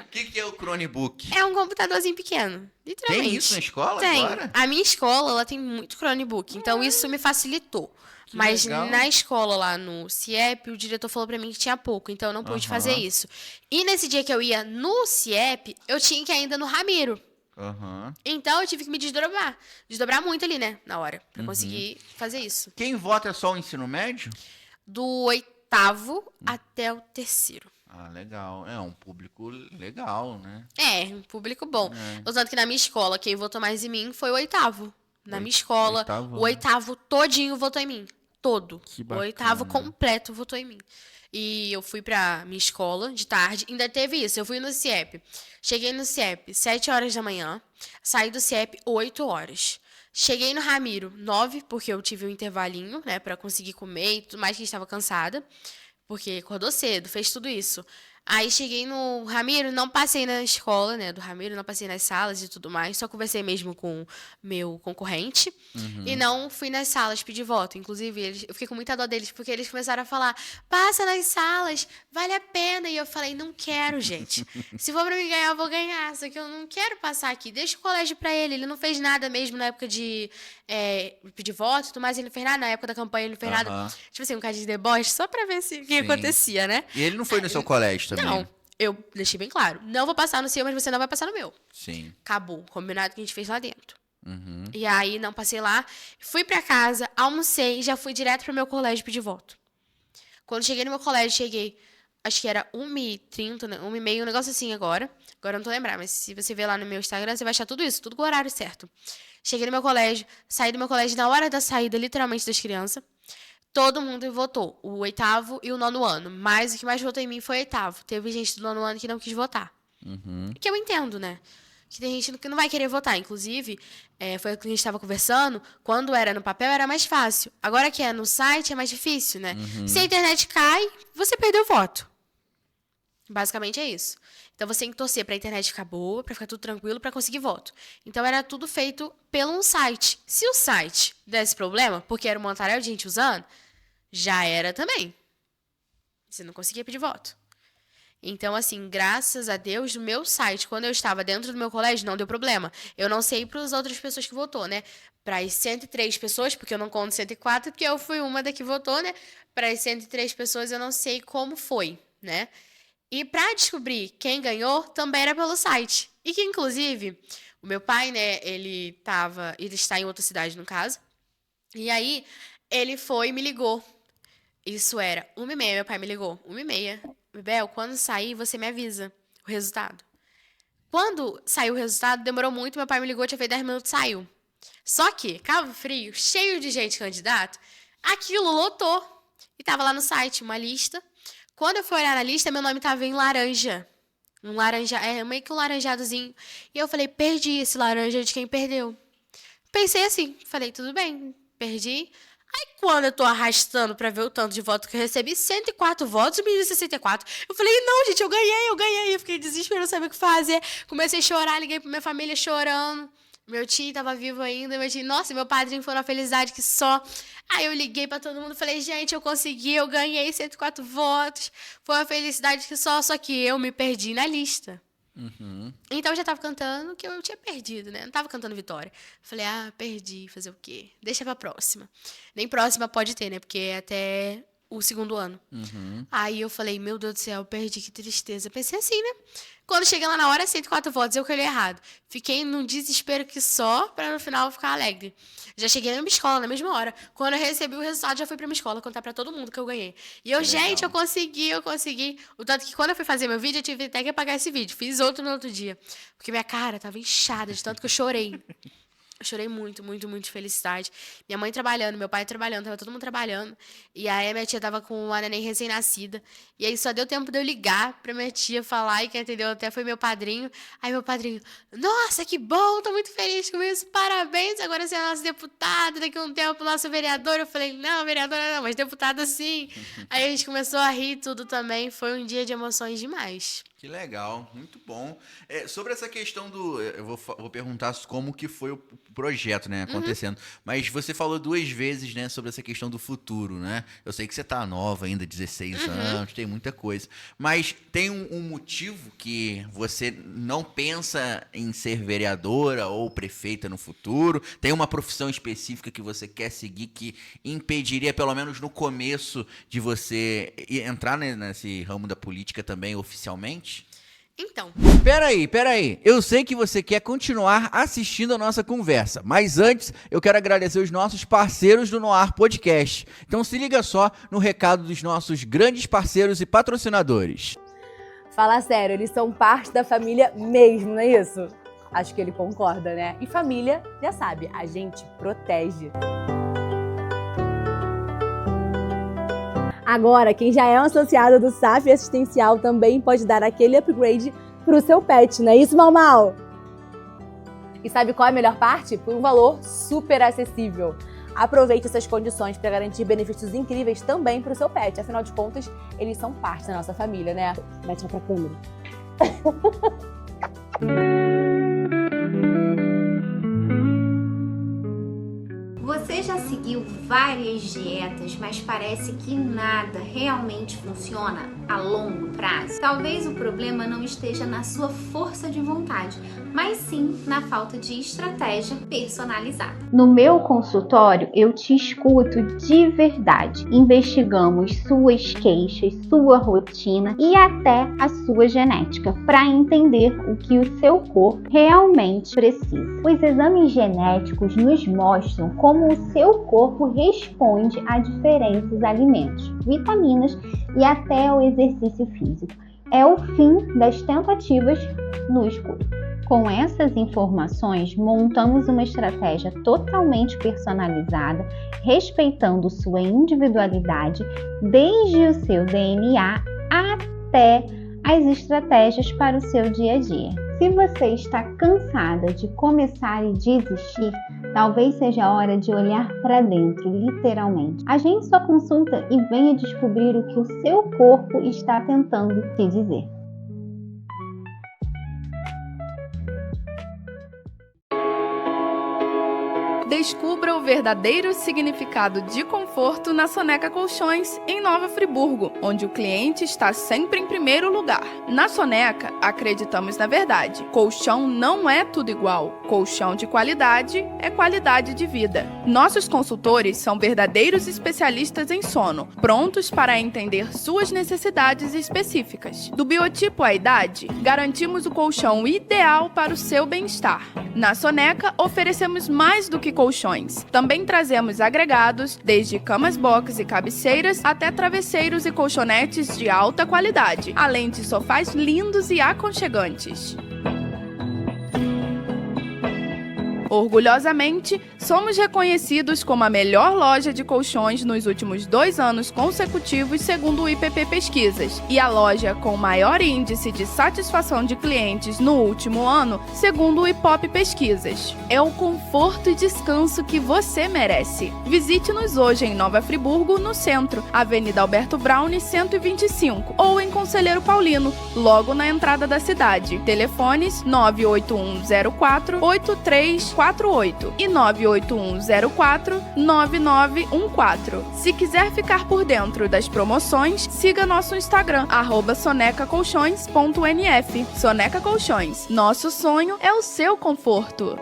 O que é o Chromebook?
É um computadorzinho pequeno, literalmente.
Tem isso na escola
tem.
agora?
A minha escola, ela tem muito Chromebook. Então, isso me facilitou.
Que
Mas
legal.
na escola lá no CIEP, o diretor falou pra mim que tinha pouco, então eu não pude fazer isso. E nesse dia que eu ia no CIEP, eu tinha que ir ainda no Ramiro. Então eu tive que me desdobrar. Desdobrar muito ali, né? Na hora. Pra conseguir fazer isso.
Quem vota é só o ensino médio?
Do 8º até o 3º.
Ah, legal. É um público legal, né?
É, um público bom. Tanto que na minha escola, quem votou mais em mim foi o 8º. Na minha escola, o 8º todinho votou em mim. Todo.
Que
O
bacana.
8º completo votou em mim. E eu fui pra minha escola de tarde. Ainda teve isso. Eu fui no CIEP. Cheguei no CIEP 7 horas da manhã. Saí do CIEP 8 horas. Cheguei no Ramiro 9, porque eu tive um intervalinho, né? Pra conseguir comer e tudo mais, que estava cansada. Porque acordou cedo, fez tudo isso. Aí cheguei no Ramiro, não passei na escola, né, do Ramiro, não passei nas salas e tudo mais, só conversei mesmo com meu concorrente e não fui nas salas pedir voto. Inclusive, eu fiquei com muita dó deles, porque eles começaram a falar, passa nas salas, vale a pena. E eu falei, não quero, gente. Se for pra mim ganhar, eu vou ganhar, só que eu não quero passar aqui. Deixa o colégio pra ele, ele não fez nada mesmo na época de pedir voto e tudo mais, ele não fez nada, na época da campanha ele não fez nada. Tipo assim, um caso de deboche, só pra ver o que acontecia, né?
E ele não foi no seu colégio também?
Não, eu deixei bem claro. Não vou passar no seu, mas você não vai passar no meu.
Sim.
Acabou. Combinado que a gente fez lá dentro. E aí, não passei lá. Fui pra casa, almocei e já fui direto pro meu colégio pedir voto. Quando cheguei no meu colégio, acho que era 1h30, né? 1h30, um negócio assim agora. Agora eu não tô lembrando, mas se você ver lá no meu Instagram, você vai achar tudo isso, tudo com o horário certo. Cheguei no meu colégio, saí do meu colégio na hora da saída, literalmente, das crianças. Todo mundo votou, o 8º e o 9º ano. Mas o que mais votou em mim foi o 8º. Teve gente do 9º ano que não quis votar. Que eu entendo, né? Que tem gente que não vai querer votar. Inclusive, foi o que a gente estava conversando. Quando era no papel, era mais fácil. Agora que é no site, é mais difícil, né? Se a internet cai, você perdeu o voto. Basicamente é isso. Então, você tem que torcer para a internet ficar boa, para ficar tudo tranquilo, para conseguir voto. Então, era tudo feito pelo um site. Se o site desse problema, porque era uma montaréu de gente usando, já era também. Você não conseguia pedir voto. Então, assim, graças a Deus, no meu site, quando eu estava dentro do meu colégio, não deu problema. Eu não sei para as outras pessoas que votou, né? Para as 103 pessoas, porque eu não conto 104, porque eu fui uma da que votou, né? Para as 103 pessoas, eu não sei como foi, né? E para descobrir quem ganhou, também era pelo site. E que, inclusive, o meu pai, né, ele está em outra cidade, no caso. E aí, ele foi e me ligou. Isso era 1h30, meu pai me ligou. 1h30. Bel, quando sair, você me avisa o resultado. Quando saiu o resultado, demorou muito, meu pai me ligou, tinha feito 10 minutos, saiu. Só que, Cabo Frio, cheio de gente candidato, aquilo lotou. E tava lá no site, uma lista. Quando eu fui olhar na lista, meu nome tava em laranja. Meio que um laranjadozinho. E eu falei, perdi esse laranja de quem perdeu. Pensei assim, falei, tudo bem, perdi. Aí quando eu tô arrastando pra ver o tanto de votos que eu recebi, 104 votos, o menino 64. Eu falei, não, gente, eu ganhei. Eu fiquei desesperado, não sabia o que fazer. Comecei a chorar, liguei pra minha família chorando. Meu tio tava vivo ainda, nossa, meu padrinho foi uma felicidade que só. Aí eu liguei pra todo mundo, falei, gente, eu consegui, eu ganhei 104 votos. Foi uma felicidade que só que eu me perdi na lista. Então eu já tava cantando que eu tinha perdido, né? Não tava cantando vitória. Falei, perdi, fazer o quê? Deixa pra próxima. Nem próxima pode ter, né? Porque é até o segundo ano. Aí eu falei, meu Deus do céu, eu perdi, que tristeza. Pensei assim, né? Quando cheguei lá na hora, 104 votos, eu que olhei errado. Fiquei num desespero que só, pra no final ficar alegre. Já cheguei na minha escola na mesma hora. Quando eu recebi o resultado, já fui pra minha escola contar pra todo mundo que eu ganhei. E eu, gente, eu consegui. O tanto que quando eu fui fazer meu vídeo, eu tive até que apagar esse vídeo. Fiz outro no outro dia. Porque minha cara tava inchada de tanto que eu chorei. Eu chorei muito, muito, muito de felicidade. Minha mãe trabalhando, meu pai trabalhando, tava todo mundo trabalhando. E aí a minha tia tava com uma neném recém-nascida. E aí só deu tempo de eu ligar pra minha tia falar, e quem atendeu até foi meu padrinho. Aí meu padrinho, nossa, que bom, tô muito feliz com isso, parabéns, agora você é nosso deputado, daqui a um tempo nosso vereador. Eu falei, não, vereadora não, mas deputado sim. Aí a gente começou a rir tudo também, foi um dia de emoções demais.
Que legal, muito bom. Sobre essa questão eu vou perguntar como que foi o projeto, né, acontecendo. Mas você falou 2 vezes, né, sobre essa questão do futuro, né? Eu sei que você tá nova ainda, 16 anos, tem muita coisa. Mas tem um motivo que você não pensa em ser vereadora ou prefeita no futuro? Tem uma profissão específica que você quer seguir que impediria, pelo menos no começo, de você entrar nesse ramo da política também oficialmente?
Então.
Peraí. Eu sei que você quer continuar assistindo a nossa conversa, mas antes eu quero agradecer os nossos parceiros do Noar Podcast. Então se liga só no recado dos nossos grandes parceiros e patrocinadores.
Fala sério, eles são parte da família mesmo, não é isso? Acho que ele concorda, né? E família, já sabe, a gente protege. Agora, quem já é um associado do SAF Assistencial também pode dar aquele upgrade pro seu pet, não é isso, Mal? E sabe qual é a melhor parte? Por um valor super acessível. Aproveite essas condições para garantir benefícios incríveis também pro seu pet. Afinal de contas, eles são parte da nossa família, né? Mete lá pra câmera.
Você já seguiu várias dietas, mas parece que nada realmente funciona a longo prazo? Talvez o problema não esteja na sua força de vontade, mas sim na falta de estratégia personalizada. No meu consultório, eu te escuto de verdade. Investigamos suas queixas, sua rotina e até a sua genética para entender o que o seu corpo realmente precisa. Os exames genéticos nos mostram como o seu corpo responde a diferentes alimentos, vitaminas e até o exercício físico. É o fim das tentativas no escuro. Com essas informações, montamos uma estratégia totalmente personalizada, respeitando sua individualidade, desde o seu DNA até as estratégias para o seu dia a dia. Se você está cansada de começar e desistir, talvez seja a hora de olhar para dentro, literalmente. Agende sua consulta e venha descobrir o que o seu corpo está tentando te dizer.
Descubra o verdadeiro significado de conforto na Soneca Colchões, em Nova Friburgo, onde o cliente está sempre em primeiro lugar. Na Soneca, acreditamos na verdade. Colchão não é tudo igual. Colchão de qualidade é qualidade de vida. Nossos consultores são verdadeiros especialistas em sono, prontos para entender suas necessidades específicas. Do biotipo à idade, garantimos o colchão ideal para o seu bem-estar. Na Soneca, oferecemos mais do que colchões. Também trazemos agregados, desde camas box e cabeceiras até travesseiros e colchonetes de alta qualidade, além de sofás lindos e aconchegantes. Orgulhosamente, somos reconhecidos como a melhor loja de colchões nos últimos 2 anos consecutivos, segundo o IPP Pesquisas, e a loja com o maior índice de satisfação de clientes no último ano, segundo o IPOP Pesquisas. É o conforto e descanso que você merece. Visite-nos hoje em Nova Friburgo, no centro, Avenida Alberto Braune, 125, ou em Conselheiro Paulino, logo na entrada da cidade. Telefones 98104-8348 e 98104-9914. Se quiser ficar por dentro das promoções, siga nosso Instagram, @sonecacolchões.nf. Soneca Colchões, nosso sonho é o seu conforto.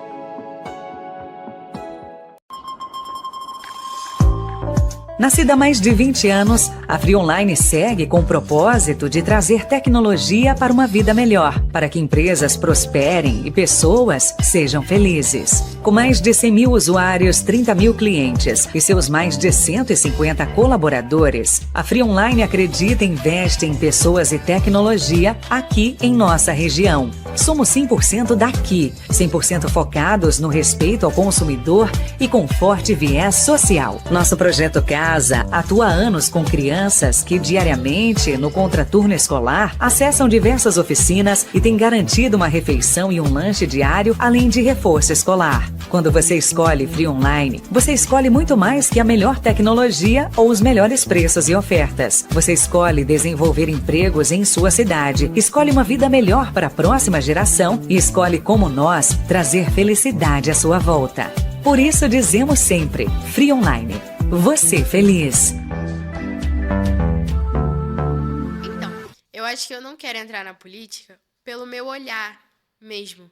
Nascida há mais de 20 anos, a Free Online segue com o propósito de trazer tecnologia para uma vida melhor, para que empresas prosperem e pessoas sejam felizes. Com mais de 100 mil usuários, 30 mil clientes e seus mais de 150 colaboradores, a Free Online acredita e investe em pessoas e tecnologia aqui em nossa região. Somos 100% daqui, 100% focados no respeito ao consumidor e com forte viés social. Nosso projeto Casa atua há anos com crianças que diariamente, no contraturno escolar, acessam diversas oficinas e tem garantido uma refeição e um lanche diário, além de reforço escolar. Quando você escolhe Free Online, você escolhe muito mais que a melhor tecnologia ou os melhores preços e ofertas. Você escolhe desenvolver empregos em sua cidade, escolhe uma vida melhor para a próxima geração e escolhe, como nós, trazer felicidade à sua volta. Por isso dizemos sempre, Free Online. Você feliz.
Então, eu acho que eu não quero entrar na política pelo meu olhar mesmo,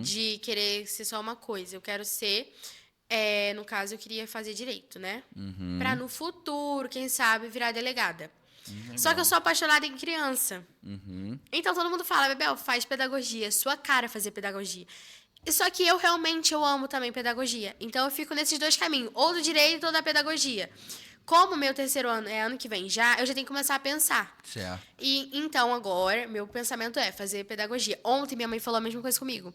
de querer ser só uma coisa. Eu quero ser, no caso, eu queria fazer direito, né? Pra no futuro, quem sabe, virar delegada. Só que eu sou apaixonada em criança. Então todo mundo fala, Bebel, faz pedagogia, sua cara é fazer pedagogia. Só que eu realmente amo também pedagogia. Então eu fico nesses dois caminhos, ou do direito ou da pedagogia. Como meu terceiro ano é ano que vem já, eu já tenho que começar a pensar.
Certo.
E então agora, meu pensamento é fazer pedagogia. Ontem minha mãe falou a mesma coisa comigo.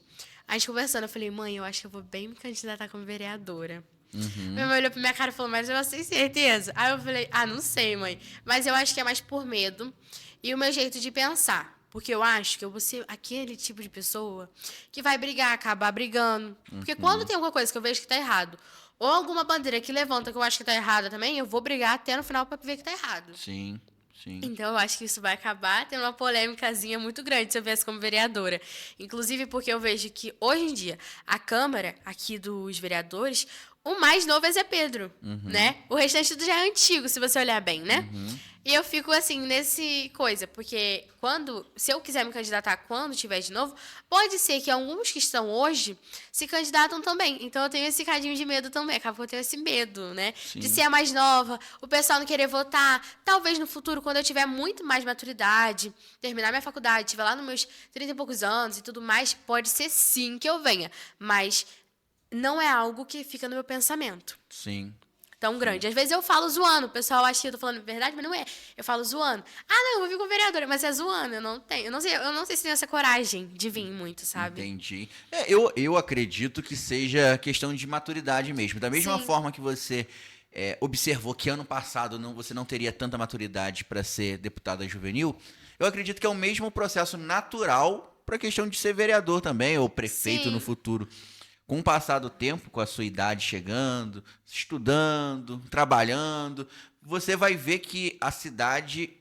A gente conversando, eu falei, mãe, eu acho que eu vou bem me candidatar como vereadora. Minha mãe olhou pra minha cara e falou, mas eu tenho certeza? Aí eu falei, não sei, mãe. Mas eu acho que é mais por medo e o meu jeito de pensar. Porque eu acho que eu vou ser aquele tipo de pessoa que vai brigar, acabar brigando. Porque quando tem alguma coisa que eu vejo que tá errado, ou alguma bandeira que levanta que eu acho que tá errada também, eu vou brigar até no final pra ver que tá errado.
Sim, sim.
Então eu acho que isso vai acabar tendo uma polêmicazinha muito grande se eu viesse como vereadora. Inclusive porque eu vejo que hoje em dia a Câmara aqui dos vereadores, o mais novo é Zé Pedro, né? O restante tudo já é antigo, se você olhar bem, né? E eu fico assim, nesse coisa, porque se eu quiser me candidatar quando tiver de novo, pode ser que alguns que estão hoje se candidatam também. Então eu tenho esse cadinho de medo também, acaba que eu tenho esse medo, né?
Sim.
De ser a mais nova, o pessoal não querer votar. Talvez no futuro, quando eu tiver muito mais maturidade, terminar minha faculdade, estiver lá nos meus 30 e poucos anos e tudo mais, pode ser sim que eu venha. Mas não é algo que fica no meu pensamento
Sim.
tão grande. Às vezes eu falo zoando, o pessoal acha que eu tô falando verdade, mas não é. Eu falo zoando. Não, eu vou vir com vereadora, mas é zoando, eu não tenho. Eu não sei se tenho essa coragem de vir muito, sabe?
Entendi. Eu acredito que seja questão de maturidade mesmo. Da mesma
Sim.
forma que você observou que ano passado você não teria tanta maturidade para ser deputada juvenil, eu acredito que é o mesmo processo natural para a questão de ser vereador também, ou prefeito
Sim.
no futuro. Com o passar do tempo, com a sua idade chegando, estudando, trabalhando, você vai ver que a cidade,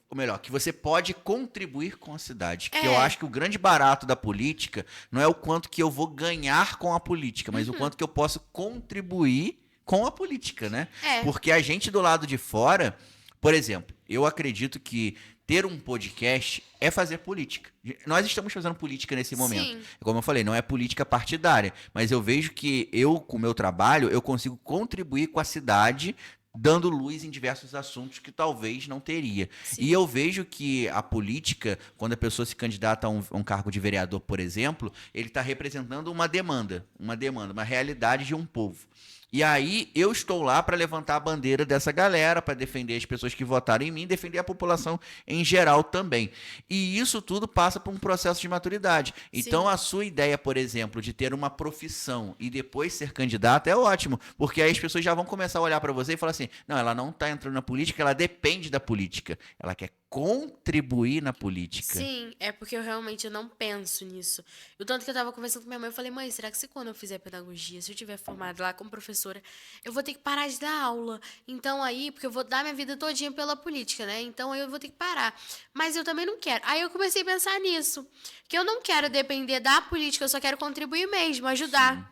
ou melhor, que você pode contribuir com a cidade. Que eu acho que o grande barato da política não é o quanto que eu vou ganhar com a política, mas o quanto que eu posso contribuir com a política, né? Porque a gente do lado de fora, por exemplo, eu acredito que ter um podcast é fazer política. Nós estamos fazendo política nesse momento.
Sim.
Como eu falei, não é política partidária, mas eu vejo que eu, com o meu trabalho, eu consigo contribuir com a cidade, dando luz em diversos assuntos que talvez não teria.
Sim.
E eu vejo que a política, quando a pessoa se candidata a um cargo de vereador, por exemplo, ele está representando uma demanda, uma realidade de um povo. E aí eu estou lá para levantar a bandeira dessa galera, para defender as pessoas que votaram em mim, defender a população em geral também. E isso tudo passa por um processo de maturidade. Então
Sim.
a sua ideia, por exemplo, de ter uma profissão e depois ser candidata é ótimo, porque aí as pessoas já vão começar a olhar para você e falar assim: não, ela não está entrando na política, ela depende da política. Ela quer contribuir na política.
Sim, é porque eu realmente não penso nisso. O tanto que eu tava conversando com minha mãe, eu falei, mãe, será que se quando eu fizer pedagogia, se eu tiver formada lá como professora, eu vou ter que parar de dar aula? Então aí, porque eu vou dar minha vida todinha pela política, né? Então aí eu vou ter que parar. Mas eu também não quero. Aí eu comecei a pensar nisso, que eu não quero depender da política, eu só quero contribuir mesmo, ajudar.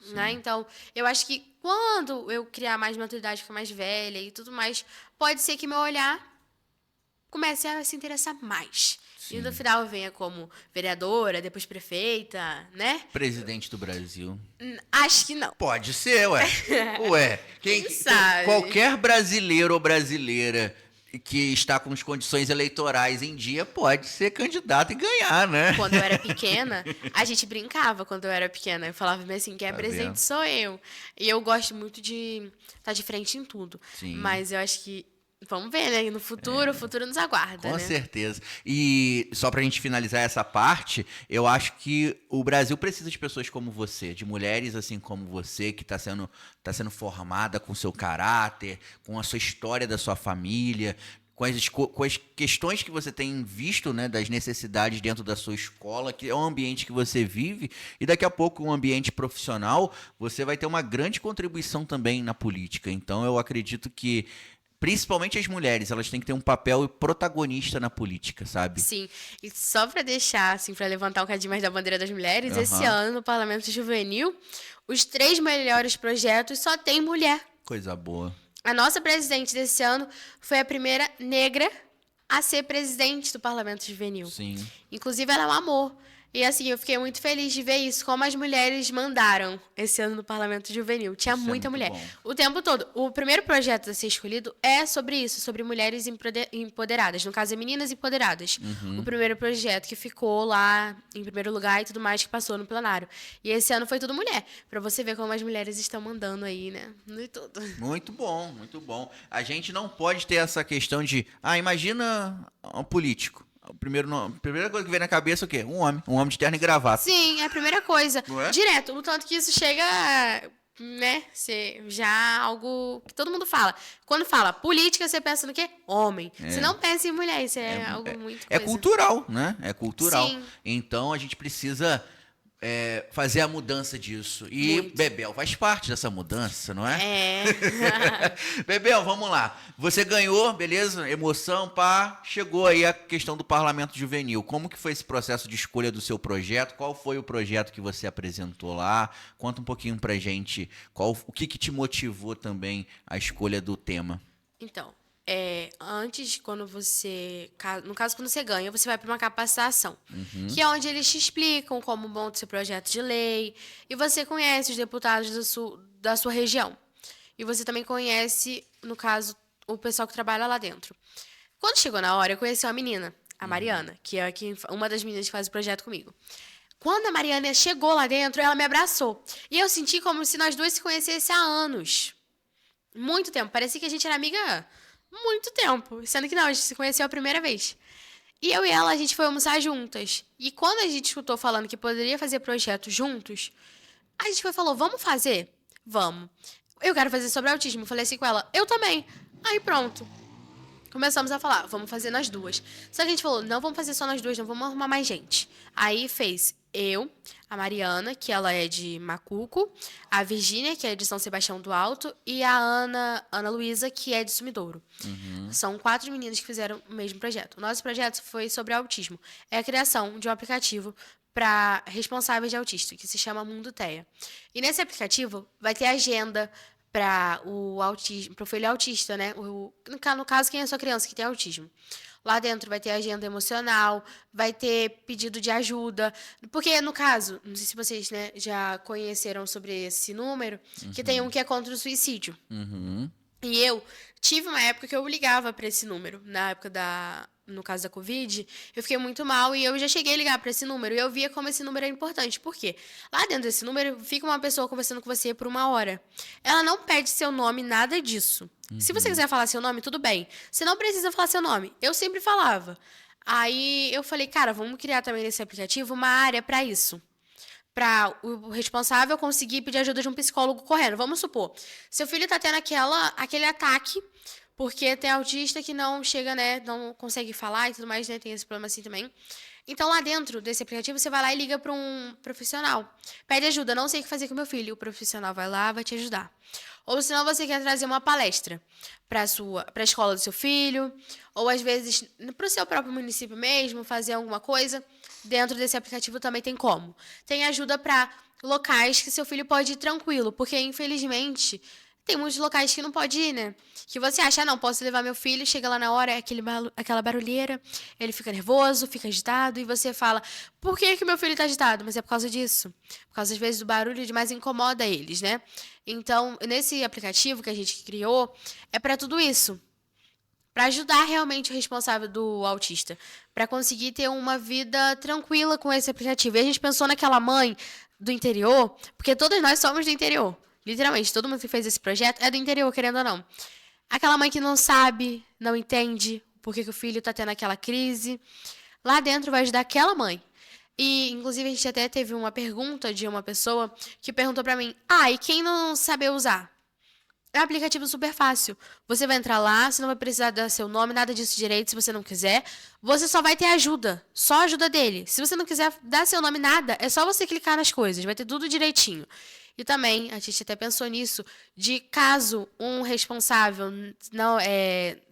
Né? Então, eu acho que quando eu criar mais maturidade, ficar mais velha e tudo mais, pode ser que meu olhar comece a se interessar mais. E no final eu venha como vereadora, depois prefeita, né?
Presidente do Brasil.
Acho que não.
Pode ser, ué. Ué,
Quem sabe?
Qualquer brasileiro ou brasileira que está com as condições eleitorais em dia pode ser candidato e ganhar, né?
Quando eu era pequena, a gente brincava quando eu era pequena. Eu falava assim, quem é
Tá
presidente
vendo?
sou eu. E eu gosto muito de estar de frente em tudo.
Sim.
Mas eu acho que, vamos ver, né? No futuro, o futuro nos aguarda,
Com
né?
certeza. E só pra gente finalizar essa parte, eu acho que o Brasil precisa de pessoas como você, de mulheres assim como você, que tá sendo formada com seu caráter, com a sua história da sua família, com as questões que você tem visto, né, das necessidades dentro da sua escola, que é um ambiente que você vive, e daqui a pouco um ambiente profissional, você vai ter uma grande contribuição também na política. Então eu acredito que principalmente as mulheres, elas têm que ter um papel protagonista na política, sabe?
Sim, e só para deixar, assim, para levantar um cadinho mais da bandeira das mulheres,
Aham.
esse ano no Parlamento Juvenil, os 3 melhores projetos só tem mulher.
Coisa boa.
A nossa presidente desse ano foi a primeira negra a ser presidente do Parlamento Juvenil.
Sim.
Inclusive, ela é um amor. E assim, eu fiquei muito feliz de ver isso, como as mulheres mandaram esse ano no Parlamento Juvenil. Tinha
Isso é
muita
muito
mulher.
bom.
O tempo todo. O primeiro projeto a ser escolhido é sobre isso, sobre mulheres empoderadas. No caso, é meninas empoderadas.
Uhum.
O primeiro projeto que ficou lá em primeiro lugar e tudo mais que passou no plenário. E esse ano foi tudo mulher. Pra você ver como as mulheres estão mandando aí, né? No tudo.
Muito bom, muito bom. A gente não pode ter essa questão de, imagina um político. A primeira coisa que vem na cabeça é o quê? Um homem de terno e gravata.
Sim, é a primeira coisa.
Não é?
Direto. O tanto que isso chega, né, ser já algo que todo mundo fala. Quando fala política, você pensa no quê? Homem. Você não pensa em mulher, isso é algo muito
É
coisa.
cultural, né? É cultural.
Sim.
Então a gente precisa fazer a mudança disso. E
Muito.
Bebel faz parte dessa mudança, não é?
É.
Bebel, vamos lá. Você ganhou, beleza? Emoção, pá. Chegou aí a questão do Parlamento Juvenil. Como que foi esse processo de escolha do seu projeto? Qual foi o projeto que você apresentou lá? Conta um pouquinho pra gente o que te motivou também a escolha do tema.
Então, antes, quando você... No caso, quando você ganha, você vai para uma capacitação. Que é onde eles te explicam como monta o seu projeto de lei. E você conhece os deputados da sua região. E você também conhece, no caso, o pessoal que trabalha lá dentro. Quando chegou na hora, eu conheci uma menina, a Mariana, que é uma das meninas que faz o projeto comigo. Quando a Mariana chegou lá dentro, ela me abraçou. E eu senti como se nós duas se conhecessem há anos. Muito tempo. Parecia que a gente era amiga... muito tempo. Sendo que não, a gente se conheceu a primeira vez. E eu e ela, a gente foi almoçar juntas. E quando a gente escutou falando que poderia fazer projeto juntos, a gente falou, vamos fazer? Vamos. Eu quero fazer sobre autismo. Eu falei assim com ela, eu também. Aí pronto. Começamos a falar, vamos fazer nós duas. Só que a gente falou, não vamos fazer só nós duas, não vamos arrumar mais gente. Aí fez eu, a Mariana, que ela é de Macuco, a Virgínia, que é de São Sebastião do Alto, e a Ana Luísa, que é de Sumidouro. São 4 meninas que fizeram o mesmo projeto. O nosso projeto foi sobre autismo. É a criação de um aplicativo para responsáveis de autista, que se chama Mundo Teia. E nesse aplicativo vai ter agenda para o autismo, para o filho autista, né? No caso, quem é a sua criança que tem autismo. Lá dentro vai ter agenda emocional, vai ter pedido de ajuda. Porque, no caso, não sei se vocês, né, já conheceram sobre esse número, que tem um que é contra o suicídio.
Uhum.
E eu tive uma época que eu ligava para esse número, na época no caso da Covid, eu fiquei muito mal e eu já cheguei a ligar para esse número e eu via como esse número é importante. Por quê? Lá dentro desse número fica uma pessoa conversando com você por 1 hora. Ela não pede seu nome, nada disso. Se você quiser falar seu nome, tudo bem. Você não precisa falar seu nome. Eu sempre falava. Aí eu falei, cara, vamos criar também nesse aplicativo uma área para isso. Para o responsável conseguir pedir ajuda de um psicólogo correndo. Vamos supor, seu filho tá tendo aquele ataque, porque tem autista que não chega, né, não consegue falar e tudo mais, né, tem esse problema assim também. Então, lá dentro desse aplicativo, você vai lá e liga para um profissional. Pede ajuda, não sei o que fazer com meu filho. O profissional vai lá, vai te ajudar. Ou senão você quer trazer uma palestra para a escola do seu filho, ou às vezes para o seu próprio município mesmo, fazer alguma coisa. Dentro desse aplicativo também tem como. Tem ajuda para locais que seu filho pode ir tranquilo, porque infelizmente tem muitos locais que não pode ir, né? Que você acha, não, posso levar meu filho, chega lá na hora, é aquela barulheira, ele fica nervoso, fica agitado, e você fala, por que meu filho tá agitado? Mas é por causa disso. Por causa, às vezes, do barulho demais incomoda eles, né? Então, nesse aplicativo que a gente criou, é para tudo isso. Para ajudar realmente o responsável do autista. Para conseguir ter uma vida tranquila com esse aplicativo. E a gente pensou naquela mãe do interior, porque todos nós somos do interior. Literalmente, todo mundo que fez esse projeto é do interior, querendo ou não. Aquela mãe que não sabe, não entende por que o filho está tendo aquela crise. Lá dentro vai ajudar aquela mãe. E, inclusive, a gente até teve uma pergunta de uma pessoa que perguntou para mim, e quem não saber usar? É um aplicativo super fácil. Você vai entrar lá, você não vai precisar dar seu nome, nada disso direito, se você não quiser. Você só vai ter ajuda, só a ajuda dele. Se você não quiser dar seu nome, nada, é só você clicar nas coisas, vai ter tudo direitinho. E também, a gente até pensou nisso, de caso um responsável não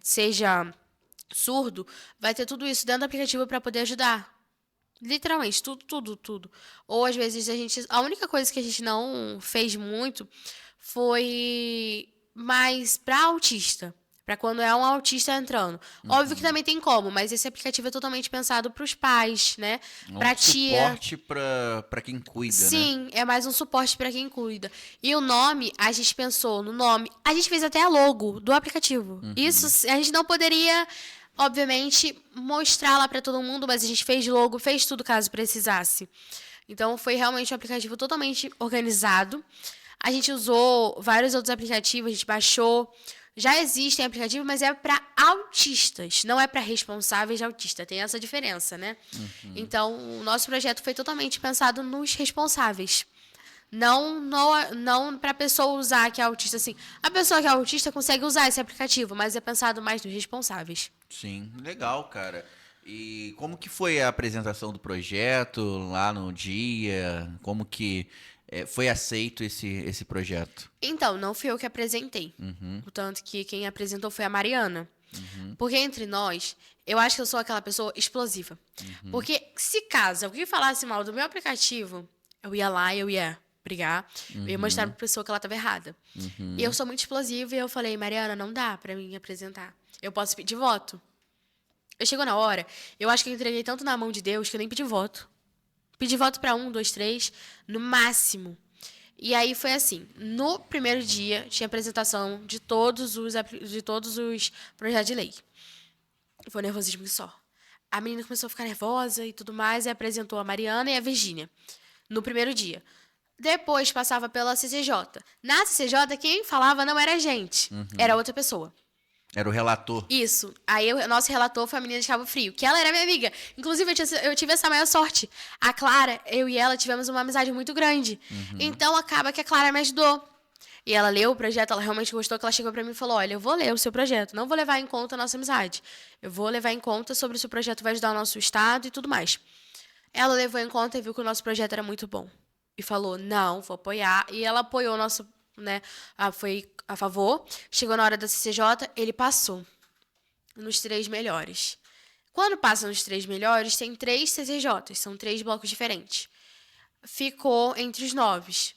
seja surdo, vai ter tudo isso dentro do aplicativo para poder ajudar. Literalmente, tudo. Ou às vezes a única coisa que a gente não fez muito foi mais para autista. Para quando é um autista entrando. Óbvio que também tem como, mas esse aplicativo é totalmente pensado para os pais, né? Para tia.
Suporte para quem cuida, né?
Sim, é mais um suporte para quem cuida. E o nome, a gente pensou no nome. A gente fez até a logo do aplicativo. Isso a gente não poderia, obviamente, mostrar lá para todo mundo, mas a gente fez logo, fez tudo caso precisasse. Então, foi realmente um aplicativo totalmente organizado. A gente usou vários outros aplicativos, a gente baixou. Já existem aplicativos, mas é para autistas, não é para responsáveis de autista. Tem essa diferença, né? Então, o nosso projeto foi totalmente pensado nos responsáveis. Não para a pessoa usar que é autista, assim. A pessoa que é autista consegue usar esse aplicativo, mas é pensado mais nos responsáveis.
Sim, legal, cara. E como que foi a apresentação do projeto lá no dia? Como que foi aceito esse projeto?
Então, não fui eu que apresentei. O tanto que quem apresentou foi a Mariana. Porque entre nós, eu acho que eu sou aquela pessoa explosiva. Porque se caso alguém falasse mal do meu aplicativo, eu ia lá e eu ia brigar. Eu ia mostrar pra pessoa que ela estava errada. E eu sou muito explosiva e eu falei, Mariana, não dá pra mim apresentar. Eu posso pedir voto. Eu chegou na hora, eu acho que eu entreguei tanto na mão de Deus que eu nem pedi voto. Pedi voto para 1, 2, 3, no máximo. E aí foi assim, no primeiro dia tinha apresentação de todos os projetos de lei. Foi nervosismo só. A menina começou a ficar nervosa e tudo mais, e apresentou a Mariana e a Virgínia no primeiro dia. Depois passava pela CCJ. Na CCJ, quem falava não era a gente, era outra pessoa.
Era o relator.
Isso. Aí o nosso relator foi a menina de Cabo Frio, que ela era minha amiga. Inclusive, eu tive essa maior sorte. A Clara, eu e ela tivemos uma amizade muito grande. Então, acaba que a Clara me ajudou. E ela leu o projeto, ela realmente gostou, que ela chegou pra mim e falou, olha, eu vou ler o seu projeto, não vou levar em conta a nossa amizade. Eu vou levar em conta sobre se o projeto vai ajudar o nosso estado e tudo mais. Ela levou em conta e viu que o nosso projeto era muito bom. E falou, não, vou apoiar. E ela apoiou o nosso, né, foi a favor. Chegou na hora da CCJ, ele passou nos 3 melhores. Quando passa nos 3 melhores, tem 3 CCJs, são 3 blocos diferentes. Ficou entre os 9.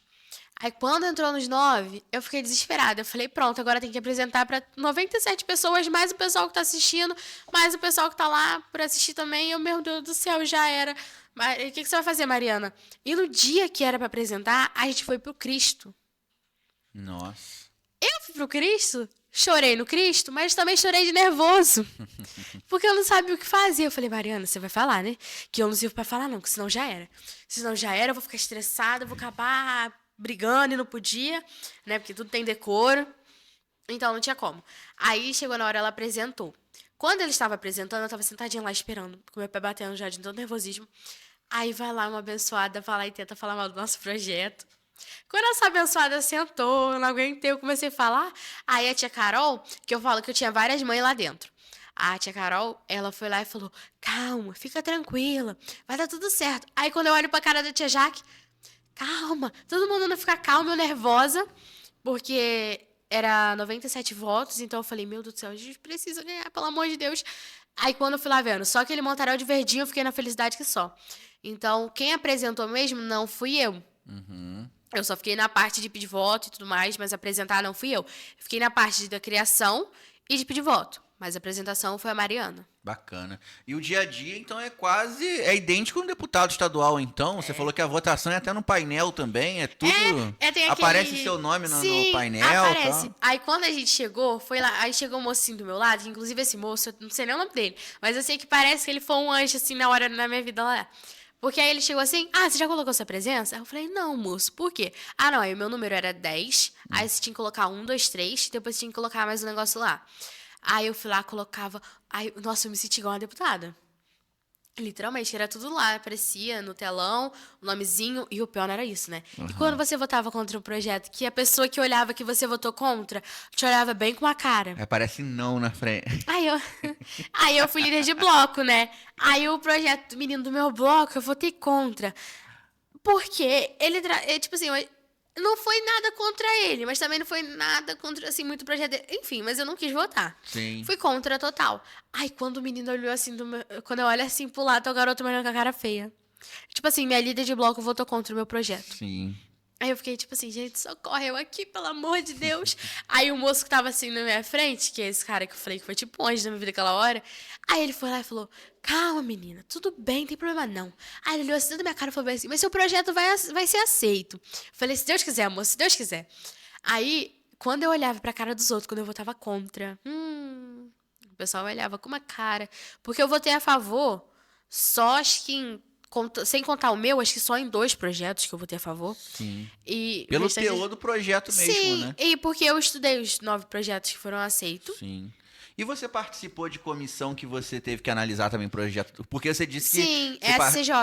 Aí, quando entrou nos 9, eu fiquei desesperada. Eu falei, pronto, agora tem que apresentar para 97 pessoas, mais o pessoal que está assistindo, mais o pessoal que está lá para assistir também. Eu, meu Deus do céu, já era. Mas o que você vai fazer, Mariana? E no dia que era para apresentar, a gente foi pro Cristo.
Nossa.
Eu fui pro Cristo chorei no Cristo, mas também chorei de nervoso. Porque eu não sabia o que fazer. Eu falei, Mariana, você vai falar, né? Que eu não sirvo pra falar, não, que senão já era. Senão já era, eu vou ficar estressada, eu vou acabar brigando e não podia, né? Porque tudo tem decoro. Então não tinha como. Aí chegou na hora, ela apresentou. Quando ele estava apresentando, eu estava sentadinha lá esperando, com meu pé batendo já de todo nervosismo. Aí vai lá uma abençoada, vai lá e tenta falar mal do nosso projeto. Quando essa abençoada sentou, eu não aguentei, eu comecei a falar. Aí a tia Carol, que eu falo que eu tinha várias mães lá dentro. A tia Carol, ela foi lá e falou, calma, fica tranquila, vai dar tudo certo. Aí quando eu olho pra cara da tia Jaque, calma, todo mundo não fica calma, eu nervosa, porque era 97 votos, então eu falei, meu Deus do céu, a gente precisa ganhar, pelo amor de Deus. Aí quando eu fui lá vendo, só aquele Montarel de verdinho, eu fiquei na felicidade que só. Então, quem apresentou mesmo não fui eu. Eu só fiquei na parte de pedir voto e tudo mais, mas apresentar não fui eu. Fiquei na parte da criação e de pedir voto, mas a apresentação foi a Mariana.
Bacana. E o dia a dia, então, é idêntico no deputado estadual, então? Você falou que a votação é até no painel também, é tudo...
Tem
aparece seu nome no
Sim,
painel?
Aparece.
Tá?
Aí quando a gente chegou, foi lá, aí chegou um mocinho do meu lado, que inclusive esse moço, eu não sei nem o nome dele, mas eu sei que parece que ele foi um anjo, assim, na minha vida lá. Porque aí ele chegou assim, você já colocou sua presença? Aí eu falei, não, moço, por quê? Não, aí o meu número era 10, aí você tinha que colocar 1, 2, 3, depois você tinha que colocar mais um negócio lá. Aí eu fui lá, colocava... Aí, nossa, eu me senti igual uma deputada. Literalmente, era tudo lá, aparecia no telão, o nomezinho, e o pior não era isso, né? E quando você votava contra um projeto, que a pessoa que olhava que você votou contra, te olhava bem com a cara.
Aparece não na frente.
Aí eu fui líder de bloco, né? Aí o projeto do menino do meu bloco, eu votei contra. Porque ele, tipo assim, não foi nada contra ele, mas também não foi nada contra, assim, muito projeto dele. Enfim, mas eu não quis votar.
Sim.
Fui contra total. Aí, quando o menino olhou assim, quando eu olho assim pro lado, tá o garoto me olhando com a cara feia. Tipo assim, minha líder de bloco votou contra o meu projeto.
Sim.
Aí eu fiquei tipo assim, gente, socorre eu aqui, pelo amor de Deus. Aí o moço que tava assim na minha frente, que é esse cara que eu falei que foi tipo um anjo da minha vida aquela hora, aí ele foi lá e falou, calma, menina, tudo bem, não tem problema não. Aí ele olhou assim dentro da minha cara e falou assim, mas seu projeto vai ser aceito. Eu falei, se Deus quiser, amor, se Deus quiser. Aí, quando eu olhava pra cara dos outros, quando eu votava contra, o pessoal olhava com uma cara, porque eu votei a favor, só acho que sem contar o meu, acho que só em 2 projetos que eu votei a favor.
Sim.
E
pelo teor do projeto mesmo,
sim,
né?
e porque eu estudei os 9 projetos que foram aceitos.
Sim. E você participou de comissão que você teve que analisar também projeto? Porque você disse que...
Sim, é a CCJ.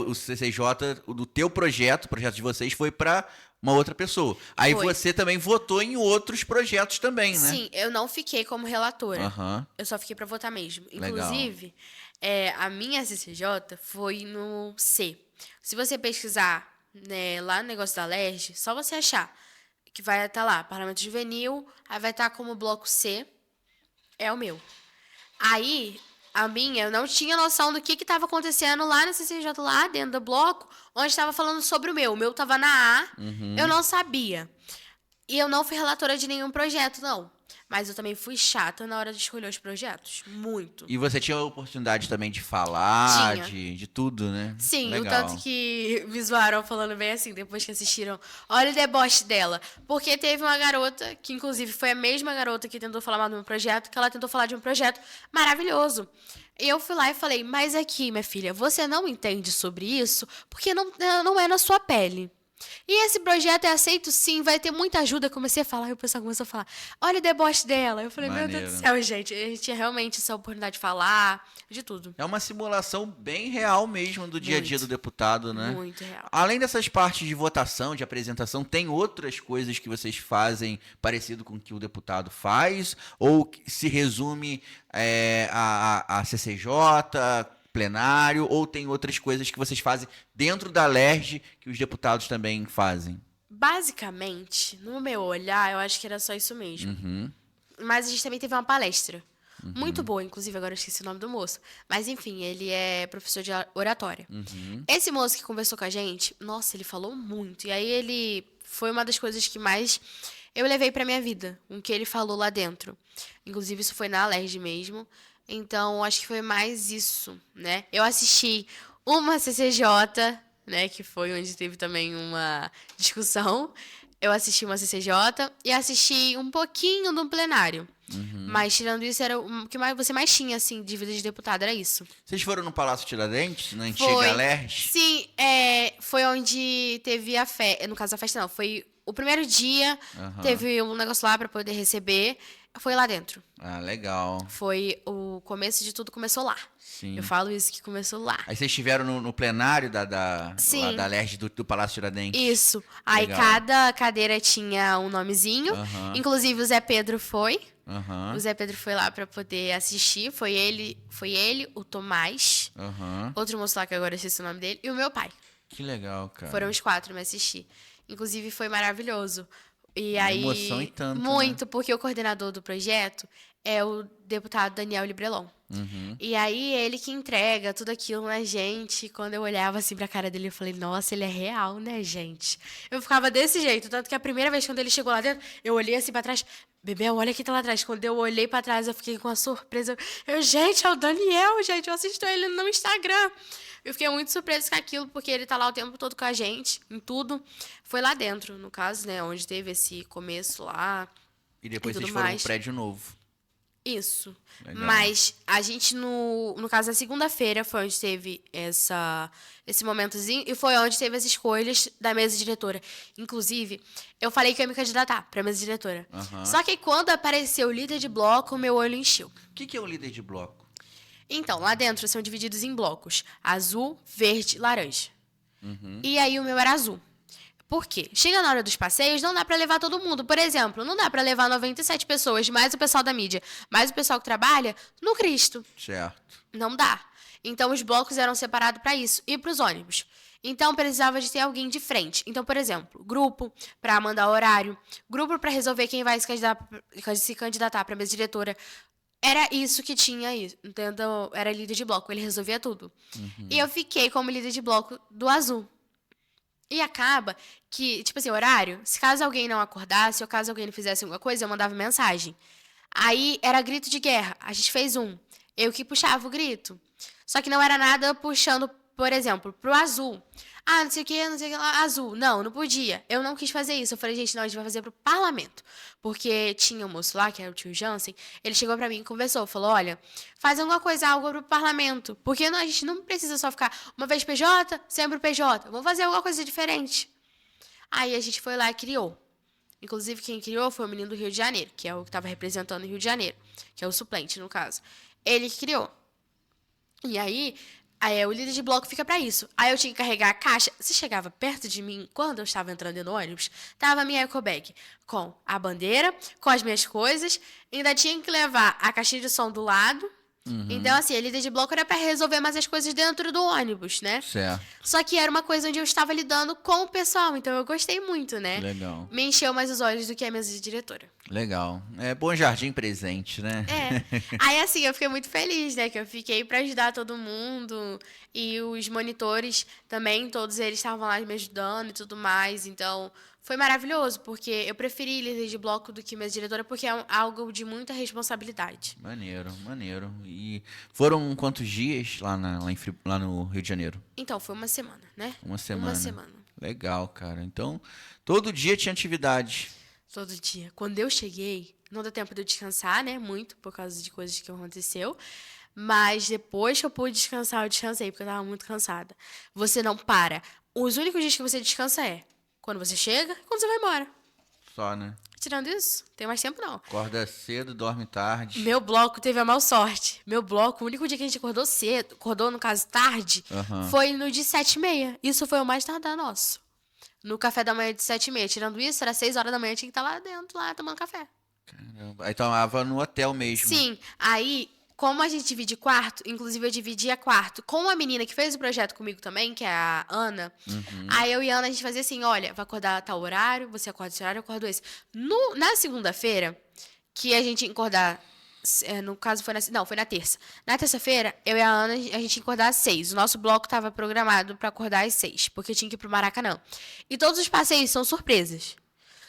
O CCJ, o do teu projeto, o projeto de vocês, foi para uma outra pessoa. Aí
Foi.
você também votou em outros projetos também, né?
Sim, eu não fiquei como relatora.
Aham.
Eu só fiquei pra votar mesmo.
Legal.
Inclusive, a minha CCJ foi no C. Se você pesquisar, né, lá no negócio da LERJ, só você achar que vai estar lá, Parlamento Juvenil, aí vai estar como bloco C, é o meu. Aí, a minha, eu não tinha noção do que estava acontecendo lá na CCJ, lá dentro do bloco, onde estava falando sobre o meu. O meu estava na A, eu não sabia. E eu não fui relatora de nenhum projeto, não. Mas eu também fui chata na hora de escolher os projetos. Muito.
E você tinha a oportunidade também de falar,
Tinha.
de tudo, né?
Sim,
Legal.
o tanto que me zoaram falando bem assim, depois que assistiram. Olha o deboche dela. Porque teve uma garota, que inclusive foi a mesma garota que tentou falar mal do meu projeto, que ela tentou falar de um projeto maravilhoso. E eu fui lá e falei, mas aqui, minha filha, você não entende sobre isso porque não é na sua pele. E esse projeto é aceito sim, vai ter muita ajuda. Eu comecei a falar e o pessoal começou a falar, olha o deboche dela. Eu falei,
Maneiro.
meu Deus do céu, gente. A gente tinha realmente essa oportunidade de falar, de tudo.
É uma simulação bem real mesmo do dia a dia do deputado, né?
Muito real.
Além dessas partes de votação, de apresentação, tem outras coisas que vocês fazem parecido com o que o deputado faz? Ou que se resume a CCJ, plenário, ou tem outras coisas que vocês fazem dentro da LERJ que os deputados também fazem?
Basicamente, no meu olhar, eu acho que era só isso mesmo. Mas a gente também teve uma palestra. Muito boa, inclusive, agora eu esqueci o nome do moço. Mas, enfim, ele é professor de oratória. Esse moço que conversou com a gente, nossa, ele falou muito. E aí ele foi uma das coisas que mais eu levei pra minha vida, o que ele falou lá dentro. Inclusive, isso foi na LERJ mesmo. Então, acho que foi mais isso, né? Eu assisti uma CCJ, né? Que foi onde teve também uma discussão. eu assisti uma CCJ e assisti um pouquinho no plenário. Mas, tirando isso, era o que você mais tinha, assim, de vida de deputado, era isso.
Vocês foram no Palácio Tiradentes, na antiga
Foi.
Alerj?
Sim, foi onde teve a festa. No caso, a festa não. Foi o primeiro dia, teve um negócio lá pra poder receber. Foi lá dentro.
Ah, legal.
Foi o começo de tudo, começou lá.
Sim.
Eu falo isso que começou lá.
Aí vocês estiveram no plenário
Sim.
lá da Alerj do Palácio Tiradentes?
Isso. Aí
Legal.
cada cadeira tinha um nomezinho. Inclusive o Zé Pedro foi. O Zé Pedro foi lá pra poder assistir. Foi ele, o Tomás. Outro moço lá que agora eu esqueci o nome dele. E o meu pai.
Que legal, cara.
Foram os 4 me assistir. Inclusive foi maravilhoso. E
Uma
aí,
emoção e tanto,
muito, porque o coordenador do projeto é o deputado Daniel Librelon. E aí, ele que entrega tudo aquilo na gente. Quando eu olhava assim pra cara dele, eu falei, nossa, ele é real, né, gente? Eu ficava desse jeito. Tanto que a primeira vez, quando ele chegou lá dentro, eu olhei assim pra trás. Bebel, olha quem tá lá atrás. Quando eu olhei pra trás, eu fiquei com uma surpresa. Gente, é o Daniel, gente. Eu assisto ele no Instagram. Eu fiquei muito surpresa com aquilo, porque ele tá lá o tempo todo com a gente, em tudo. Foi lá dentro, no caso, né, onde teve esse começo lá.
E depois
e
vocês
tudo
foram
mais.
pro prédio novo.
Isso.
Legal.
Mas a gente, no caso, na segunda-feira foi onde teve esse momentozinho e foi onde teve as escolhas da mesa diretora. Inclusive, eu falei que ia me candidatar pra mesa diretora. Só que quando apareceu o líder de bloco, meu olho encheu.
O que é o líder de bloco?
Então, lá dentro são divididos em blocos: azul, verde, laranja. E aí o meu era azul. Por quê? Chega na hora dos passeios, não dá pra levar todo mundo. Por exemplo, não dá pra levar 97 pessoas, mais o pessoal da mídia, mais o pessoal que trabalha, no Cristo.
Certo.
Não dá. Então, os blocos eram separados pra isso. E pros ônibus. Então, precisava de ter alguém de frente. Então, por exemplo, grupo pra mandar horário, grupo pra resolver quem vai se candidatar pra mesa diretora. Era isso que tinha isso, entendeu? Era líder de bloco, ele resolvia tudo. E eu fiquei como líder de bloco do azul. E acaba que, tipo assim, horário, se caso alguém não acordasse ou caso alguém não fizesse alguma coisa, eu mandava mensagem. Aí era grito de guerra, a gente fez um. Eu que puxava o grito. Só que não era nada puxando, por exemplo, pro azul. Ah, não sei o que lá, azul. Não, não podia. Eu não quis fazer isso. Eu falei, gente, não, a gente vai fazer pro parlamento. Porque tinha um moço lá, que era o tio Jansen, ele chegou pra mim e conversou, falou, olha, faz alguma coisa, algo pro parlamento. Porque a gente não precisa só ficar uma vez PJ, sempre PJ. Vamos fazer alguma coisa diferente. Aí a gente foi lá e criou. Inclusive, quem criou foi o menino do Rio de Janeiro, que é o que estava representando o Rio de Janeiro, que é o suplente, no caso. Ele que criou. E aí, o líder de bloco fica pra isso. Aí eu tinha que carregar a caixa. Se chegava perto de mim, quando eu estava entrando no ônibus, tava a minha ecobag com a bandeira, com as minhas coisas. Ainda tinha que levar a caixinha de som do lado. Então, assim, a líder de bloco era pra resolver mais as coisas dentro do ônibus, né?
Certo.
Só que era uma coisa onde eu estava lidando com o pessoal. Então, eu gostei muito, né?
Legal.
Me encheu mais os olhos do que a mesa de diretora.
Legal. É Bom Jardim presente, né?
Aí, assim, eu fiquei muito feliz, né? Que eu fiquei pra ajudar todo mundo. E os monitores também, todos eles estavam lá me ajudando e tudo mais. Então, foi maravilhoso, porque eu preferi líder de bloco do que mesa diretora, porque é algo de muita responsabilidade.
Maneiro, maneiro. E foram quantos dias lá no Rio de Janeiro?
Então, foi uma semana, né?
Uma semana.
Uma semana.
Legal, cara. Então, todo dia tinha atividade.
Todo dia. Quando eu cheguei, não deu tempo de eu descansar, né? Muito, por causa de coisas que aconteceu. Mas depois que eu pude descansar, eu descansei, porque eu tava muito cansada. Você não para. Os únicos dias que você descansa é quando você chega e quando você vai embora.
Só, né?
Tirando isso, não tem mais tempo, não.
Acorda cedo, dorme tarde.
Meu bloco teve a mal sorte. Meu bloco, o único dia que a gente acordou cedo, acordou, no caso, tarde, foi no de 7h30. Isso foi o mais tardar nosso. No café da manhã de 7h30. Tirando isso, era 6 horas da manhã, tinha que estar lá dentro, lá, tomando café.
Caramba. Aí tomava no hotel mesmo.
Sim. Aí, como a gente divide quarto, inclusive eu dividia quarto com a menina que fez o projeto comigo também, que é a Ana. Aí eu e a Ana, a gente fazia assim, olha, vai acordar tal horário, você acorda esse horário, eu acordo esse. Na segunda-feira, que a gente ia acordar, no caso foi na terça. Na terça-feira, eu e a Ana, a gente ia acordar às 6. O nosso bloco estava programado para acordar às 6, porque tinha que ir pro Maracanã. E todos os passeios são surpresas.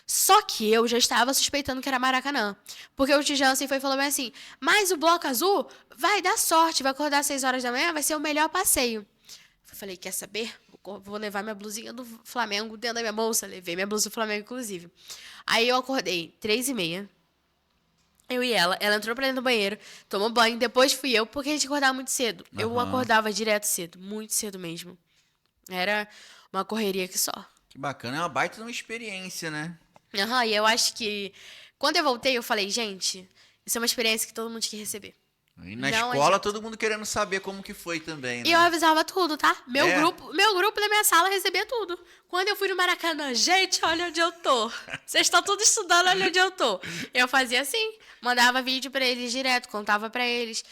Só que eu já estava suspeitando que era Maracanã. Porque o tio Jansen foi e falou bem assim, mas o bloco azul vai dar sorte, vai acordar às 6 horas da manhã, vai ser o melhor passeio. Eu falei, quer saber? Vou vou levar minha blusinha do Flamengo dentro da minha bolsa. Levei minha blusa do Flamengo, inclusive. Aí eu acordei 3h30. Eu e ela entrou pra dentro do banheiro, tomou banho, depois fui eu, porque a gente acordava muito cedo. Eu acordava direto cedo, muito cedo mesmo. Era uma correria que só.
Que bacana, é uma baita de uma experiência, né?
E eu acho que quando eu voltei, eu falei, gente, isso é uma experiência que todo mundo tinha que receber.
E na
Não
escola,
adianta.
todo mundo querendo saber como que foi também, né?
E eu avisava tudo, tá? Meu
É?
grupo da minha sala recebia tudo. Quando eu fui no Maracanã, gente, olha onde eu tô. Vocês estão tudo estudando, olha onde eu tô. Eu fazia assim, mandava vídeo pra eles direto, contava pra eles.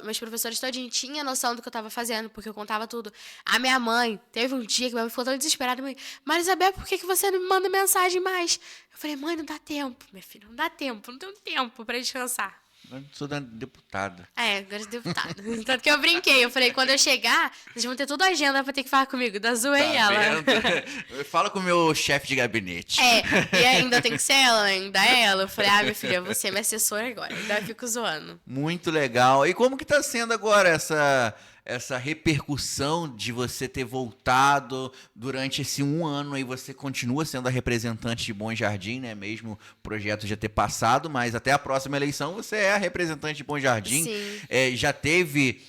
Meus professores todinhos tinham noção do que eu tava fazendo, porque eu contava tudo. A minha mãe, teve um dia que minha mãe ficou tão desesperada. Maria Isabel, por que você não me manda mensagem mais? Eu falei, mãe, não dá tempo, minha filha, não dá tempo, não tenho tempo pra descansar.
Eu sou da deputada.
Agora de deputado. Tanto que eu brinquei. Eu falei, quando eu chegar, vocês vão ter toda a agenda pra ter que falar comigo. Da zoei ela.
Vendo? Fala com o meu chefe de gabinete.
E ainda tem que ser ela, ainda é ela. Eu falei, minha filha, você é minha assessora agora. Ainda fico zoando.
Muito legal. E como que tá sendo agora essa repercussão de você ter voltado durante esse 1 ano aí? Você continua sendo a representante de Bom Jardim, né? Mesmo o projeto já ter passado, mas até a próxima eleição você é a representante de Bom Jardim.
Sim.
Já teve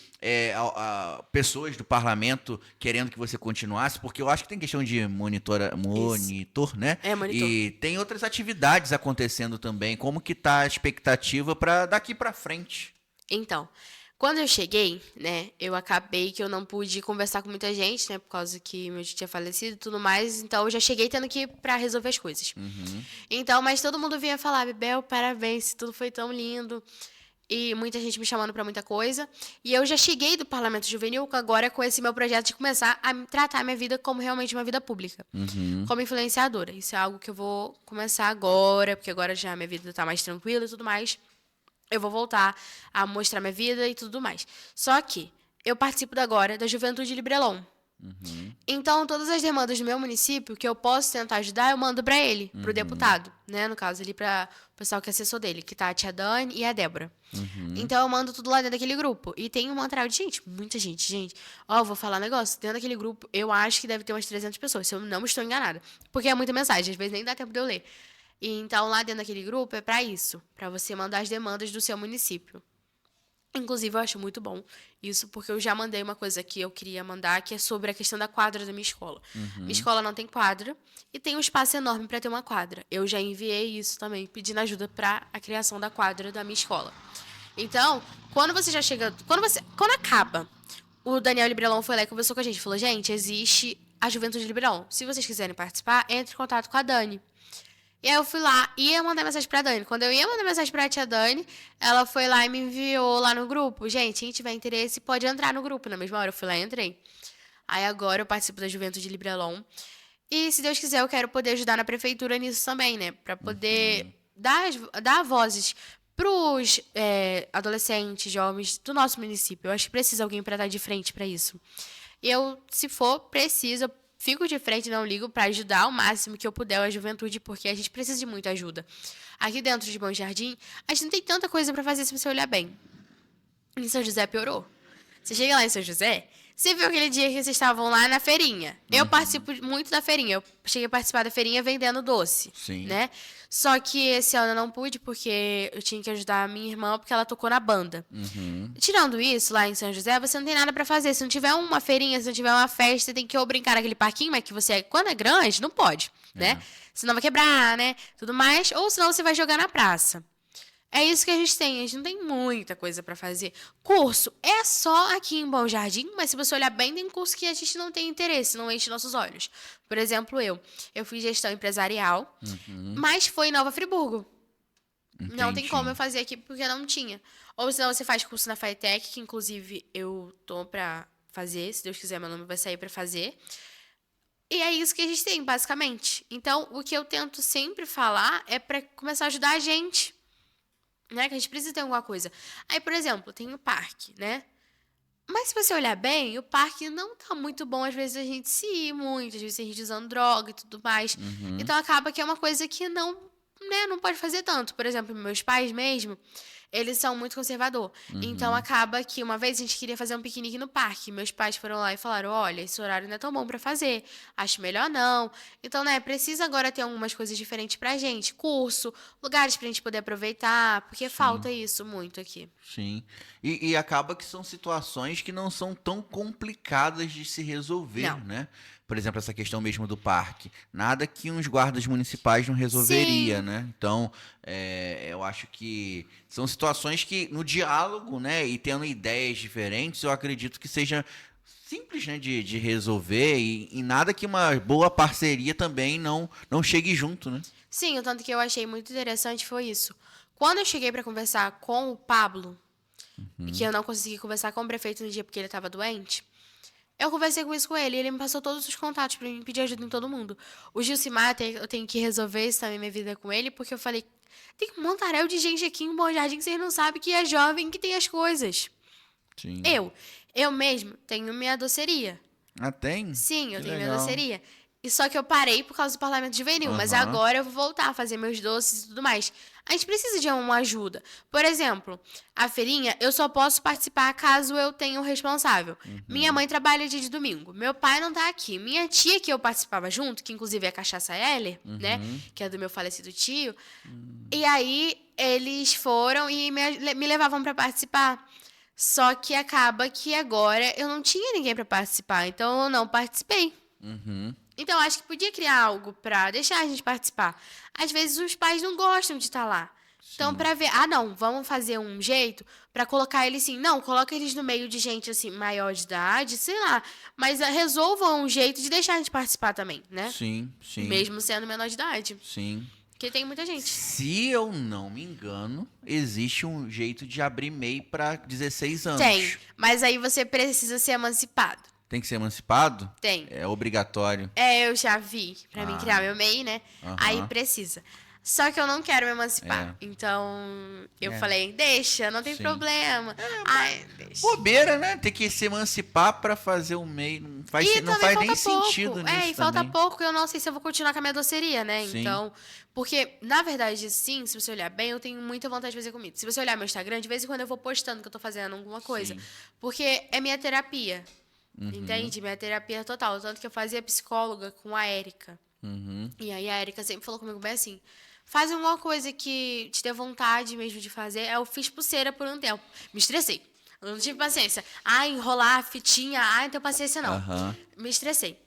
pessoas do parlamento querendo que você continuasse, porque eu acho que tem questão de monitor, né?
Monitor.
E tem outras atividades acontecendo também. Como que tá a expectativa para daqui para frente?
Então, quando eu cheguei, né, eu acabei que eu não pude conversar com muita gente, né, por causa que meu tio tinha falecido e tudo mais, então eu já cheguei tendo que ir pra resolver as coisas. Então, mas todo mundo vinha falar, Bebel, parabéns, tudo foi tão lindo. E muita gente me chamando pra muita coisa. E eu já cheguei do Parlamento Juvenil agora com esse meu projeto de começar a tratar a minha vida como realmente uma vida pública. Como influenciadora. Isso é algo que eu vou começar agora, porque agora já minha vida tá mais tranquila e tudo mais. Eu vou voltar a mostrar minha vida e tudo mais. Só que eu participo agora da Juventude Librelon. Então, todas as demandas do meu município que eu posso tentar ajudar, eu mando para ele, pro deputado, né? No caso, ali para o pessoal que é assessor dele, que tá a tia Dani e a Débora. Então, eu mando tudo lá dentro daquele grupo. E tem um material de gente, muita gente. Eu vou falar um negócio. Dentro daquele grupo, eu acho que deve ter umas 300 pessoas, se eu não estou enganada. Porque é muita mensagem, às vezes nem dá tempo de eu ler. E então, lá dentro daquele grupo é para isso, para você mandar as demandas do seu município. Inclusive, eu acho muito bom isso, porque eu já mandei uma coisa que eu queria mandar, que é sobre a questão da quadra da minha escola. Minha escola não tem quadra e tem um espaço enorme para ter uma quadra. Eu já enviei isso também, pedindo ajuda para a criação da quadra da minha escola. Então, quando você já chega... Quando acaba, o Daniel Librelon foi lá e conversou com a gente. Falou, gente, existe a Juventude Librelon. Se vocês quiserem participar, entre em contato com a Dani. E aí eu fui lá e ia mandar mensagem pra Dani. Quando eu ia mandar mensagem pra tia Dani, ela foi lá e me enviou lá no grupo. Gente, quem tiver interesse pode entrar no grupo. Na mesma hora eu fui lá e entrei. Aí agora eu participo da Juventude Librelon. E se Deus quiser, eu quero poder ajudar na prefeitura nisso também, né? Pra poder dar vozes pros adolescentes, jovens do nosso município. Eu acho que precisa alguém pra estar de frente pra isso. E eu, se for preciso, eu fico de frente, não ligo, para ajudar o máximo que eu puder a juventude, porque a gente precisa de muita ajuda. Aqui dentro de Bom Jardim, a gente não tem tanta coisa para fazer se você olhar bem. Em São José piorou. Você chega lá em São José, você viu aquele dia que vocês estavam lá na feirinha. Eu participo muito da feirinha. Eu cheguei a participar da feirinha vendendo doce.
Sim.
Né? Só que esse ano eu não pude, porque eu tinha que ajudar a minha irmã, porque ela tocou na banda. Tirando isso, lá em São José, você não tem nada pra fazer. Se não tiver uma feirinha, se não tiver uma festa, você tem que ou brincar naquele parquinho, mas que você, quando é grande, não pode, né? Senão vai quebrar, né? Tudo mais. Ou senão você vai jogar na praça. É isso que a gente tem. A gente não tem muita coisa pra fazer. Curso é só aqui em Bom Jardim, mas se você olhar bem, tem curso que a gente não tem interesse, não enche nossos olhos. Por exemplo, eu fiz gestão empresarial, mas foi em Nova Friburgo.
Entendi.
Não tem como eu fazer aqui porque não tinha. Ou senão você faz curso na FATEC, que inclusive eu tô pra fazer, se Deus quiser, meu nome vai sair pra fazer. E é isso que a gente tem, basicamente. Então, o que eu tento sempre falar é pra começar a ajudar a gente. Né? Que a gente precisa ter alguma coisa. Aí, por exemplo, tem o parque, né? Mas se você olhar bem, o parque não tá muito bom. Às vezes a gente se ir muito, às vezes a gente usando droga e tudo mais. Então acaba que é uma coisa que não né, não pode fazer tanto. Por exemplo, meus pais mesmo, eles são muito conservador. Então, acaba que uma vez a gente queria fazer um piquenique no parque. Meus pais foram lá e falaram, olha, esse horário não é tão bom pra fazer. Acho melhor não. Então, né, precisa agora ter algumas coisas diferentes pra gente. Curso, lugares pra gente poder aproveitar. Porque falta isso muito aqui.
Sim. E acaba que são situações que não são tão complicadas de se resolver,
Não.
né? Por exemplo, essa questão mesmo do parque. Nada que uns guardas municipais não resolveria,
Sim.
né? Então, eu acho que são situações que, no diálogo, né? E tendo ideias diferentes, eu acredito que seja simples, né? De resolver. E nada que uma boa parceria também não chegue junto, né?
Sim, o tanto que eu achei muito interessante foi isso. Quando eu cheguei pra conversar com o Pablo, que eu não consegui conversar com o prefeito no dia porque ele estava doente, eu conversei com isso com ele e ele me passou todos os contatos pra mim pedir ajuda em todo mundo. O Gilcimar, eu tenho que resolver isso também minha vida com ele, porque eu falei, tem um montaréu de gente aqui em Bom Jardim que vocês não sabem que é jovem que tem as coisas.
Sim.
Eu mesmo tenho minha doceria.
Ah, tem?
Sim, eu
Que
tenho minha
legal.
doceria. E só que eu parei por causa do parlamento juvenil, mas
Aham.
agora eu vou voltar a fazer meus doces e tudo mais. A gente precisa de uma ajuda. Por exemplo, a feirinha, eu só posso participar caso eu tenha um responsável. Minha mãe trabalha dia de domingo. Meu pai não tá aqui. Minha tia, que eu participava junto, que inclusive é a Cachaça Heller, né? Que é do meu falecido tio. E aí, eles foram e me levavam pra participar. Só que acaba que agora eu não tinha ninguém pra participar, então eu não participei.
Uhum.
Então, eu acho que podia criar algo pra deixar a gente participar. Às vezes, os pais não gostam de estar lá. Então, pra ver... Ah, não, vamos fazer um jeito pra colocar eles assim... Não, coloca eles no meio de gente, assim, maior de idade, sei lá. Mas resolvam um jeito de deixar a gente participar também, né?
Sim, sim.
Mesmo sendo menor de idade.
Sim.
Porque tem muita gente.
Se eu não me engano, existe um jeito de abrir MEI para 16 anos.
Tem. Mas aí você precisa ser emancipado.
Tem que ser emancipado?
Tem.
É obrigatório.
Eu já vi. Pra mim criar meu MEI, né?
Aham.
Aí precisa. Só que eu não quero me emancipar. Então, eu falei, deixa, não tem
Sim.
problema. Ai, deixa.
Bobeira, né? Tem que se emancipar para fazer o MEI. Não faz,
E
não
também
faz nem
falta pouco.
sentido nisso
E falta
também.
pouco, eu não sei se eu vou continuar com a minha doceria, né?
Sim.
Então, porque, na verdade, sim, se você olhar bem, eu tenho muita vontade de fazer comida. Se você olhar meu Instagram, de vez em quando eu vou postando que eu tô fazendo alguma coisa.
Sim.
Porque é minha terapia. Entende? Minha terapia total. Tanto que eu fazia psicóloga com a Érica.
Uhum.
E aí a Erika sempre falou comigo bem assim, faz alguma coisa que te dê vontade mesmo de fazer. Eu fiz pulseira por um tempo. Me estressei. Eu não tive paciência. Enrolar a fitinha. Não tenho paciência não.
Aham.
Me estressei.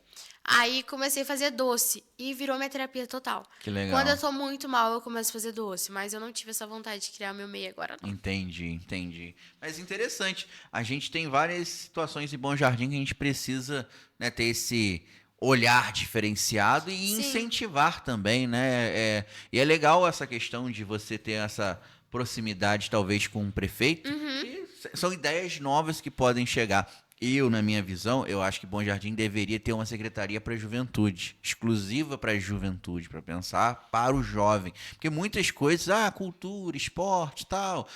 Aí comecei a fazer doce e virou minha terapia total.
Que legal.
Quando eu tô muito mal, eu começo a fazer doce. Mas eu não tive essa vontade de criar meu MEI agora, não.
Entendi. Mas interessante. A gente tem várias situações em Bom Jardim que a gente precisa, né, ter esse olhar diferenciado e
Sim.
incentivar também, né? E é legal essa questão de você ter essa proximidade, talvez, com o prefeito. E são ideias novas que podem chegar. Na minha visão, eu acho que Bom Jardim deveria ter uma secretaria para a juventude, exclusiva para a juventude, para pensar para o jovem. Porque muitas coisas, cultura, esporte, tal,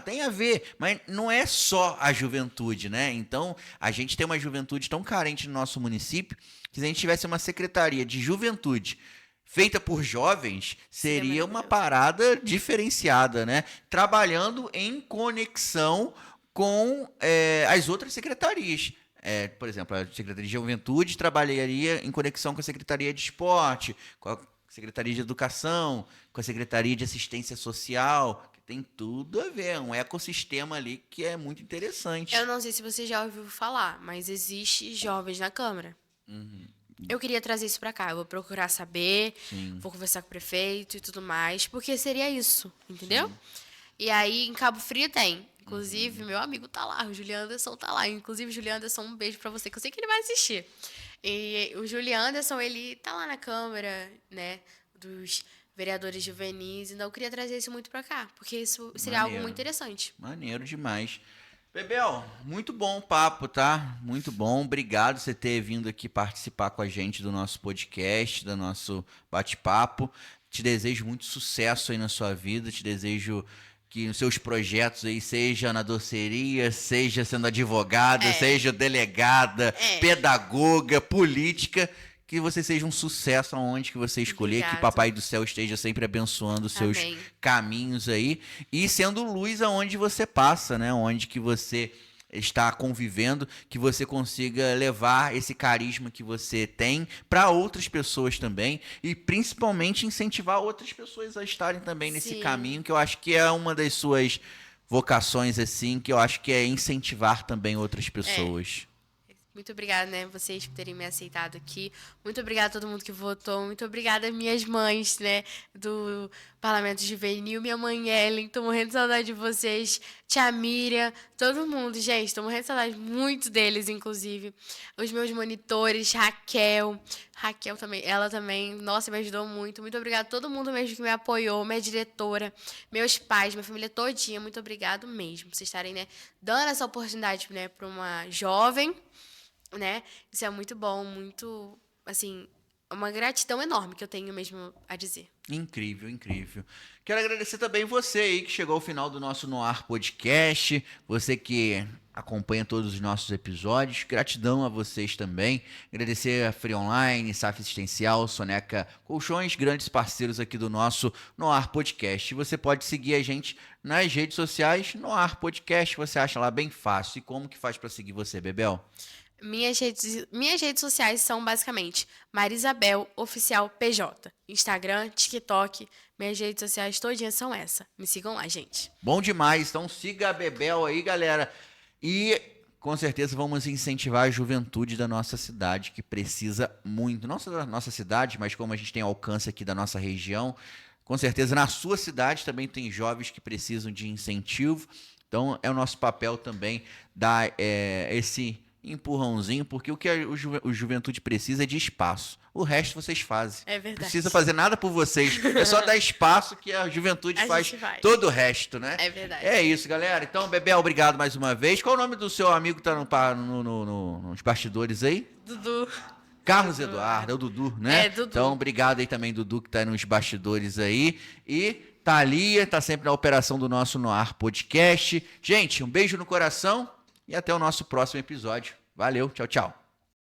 tem a ver, mas não é só a juventude, né? Então, a gente tem uma juventude tão carente no nosso município, que se a gente tivesse uma secretaria de juventude feita por jovens, seria uma parada diferenciada, né? Trabalhando em conexão com as outras secretarias. Por exemplo, a Secretaria de Juventude trabalharia em conexão com a Secretaria de Esporte, com a Secretaria de Educação, com a Secretaria de Assistência Social, que tem tudo a ver, um ecossistema ali que é muito interessante.
Eu não sei se você já ouviu falar, mas existe jovens na Câmara. Eu queria trazer isso pra cá. Eu vou procurar saber, vou conversar com o prefeito e tudo mais, porque seria isso, entendeu? E aí, em Cabo Frio tem. Inclusive, meu amigo tá lá, o Julian Anderson tá lá. Inclusive, Julian Anderson, um beijo pra você, que eu sei que ele vai assistir. E o Julian Anderson, ele tá lá na Câmara, né, dos vereadores juvenis. Então, eu queria trazer isso muito pra cá, porque isso seria algo muito interessante.
Maneiro demais. Bebel, muito bom o papo, tá? Muito bom. Obrigado por você ter vindo aqui participar com a gente do nosso podcast, do nosso bate-papo. Te desejo muito sucesso aí na sua vida. Te desejo que os seus projetos aí, seja na doceria, seja sendo advogada, seja delegada, pedagoga, política, que você seja um sucesso aonde que você escolher, que
Obrigada.
Papai do Céu esteja sempre abençoando os seus
Amém.
caminhos aí e sendo luz aonde você passa, né? Onde que você está convivendo, que você consiga levar esse carisma que você tem para outras pessoas também e principalmente incentivar outras pessoas a estarem também nesse
Sim.
caminho, que eu acho que é uma das suas vocações, assim, que eu acho que é incentivar também outras pessoas.
Muito obrigada, né, vocês por terem me aceitado aqui. Muito obrigada a todo mundo que votou. Muito obrigada às minhas mães, né, do Parlamento Juvenil. Minha mãe Ellen, tô morrendo de saudade de vocês. Tia Miriam, todo mundo, gente, tô morrendo de saudade muito deles, inclusive. Os meus monitores, Raquel também, ela também, nossa, me ajudou muito. Muito obrigada a todo mundo mesmo que me apoiou, minha diretora, meus pais, minha família todinha. Muito obrigado mesmo por vocês estarem, né, dando essa oportunidade, né, para uma jovem, né? Isso é muito bom, muito, assim, uma gratidão enorme que eu tenho mesmo a dizer.
Incrível, incrível. Quero agradecer também você aí que chegou ao final do nosso Noar Podcast, você que acompanha todos os nossos episódios. Gratidão a vocês também. Agradecer a Free Online, SAF Assistencial, Soneca Colchões, grandes parceiros aqui do nosso Noar Podcast. Você pode seguir a gente nas redes sociais, Noar Podcast, você acha lá bem fácil. E como que faz para seguir você, Bebel?
Minhas redes sociais são basicamente Marisabel Oficial PJ. Instagram, TikTok, minhas redes sociais todinhas são essa. Me sigam lá, gente.
Bom demais. Então siga a Bebel aí, galera. E com certeza vamos incentivar a juventude da nossa cidade, que precisa muito. Não só da nossa cidade, mas como a gente tem alcance aqui da nossa região, com certeza na sua cidade também tem jovens que precisam de incentivo. Então é o nosso papel também dar esse empurrãozinho, porque o que o juventude precisa é de espaço. O resto vocês fazem.
É verdade.
Não precisa fazer nada por vocês. É só dar espaço que a juventude
A
faz
gente vai.
todo o resto, né?
É verdade.
É isso, galera. Então, Bebel, obrigado mais uma vez. Qual o nome do seu amigo que tá nos bastidores aí?
Dudu.
Carlos Eduardo, é o Dudu, né?
É, Dudu.
Então, obrigado aí também, Dudu, que tá nos bastidores aí. E Thalia, tá sempre na operação do nosso Noar Podcast. Gente, um beijo no coração e até o nosso próximo episódio. Valeu, tchau, tchau.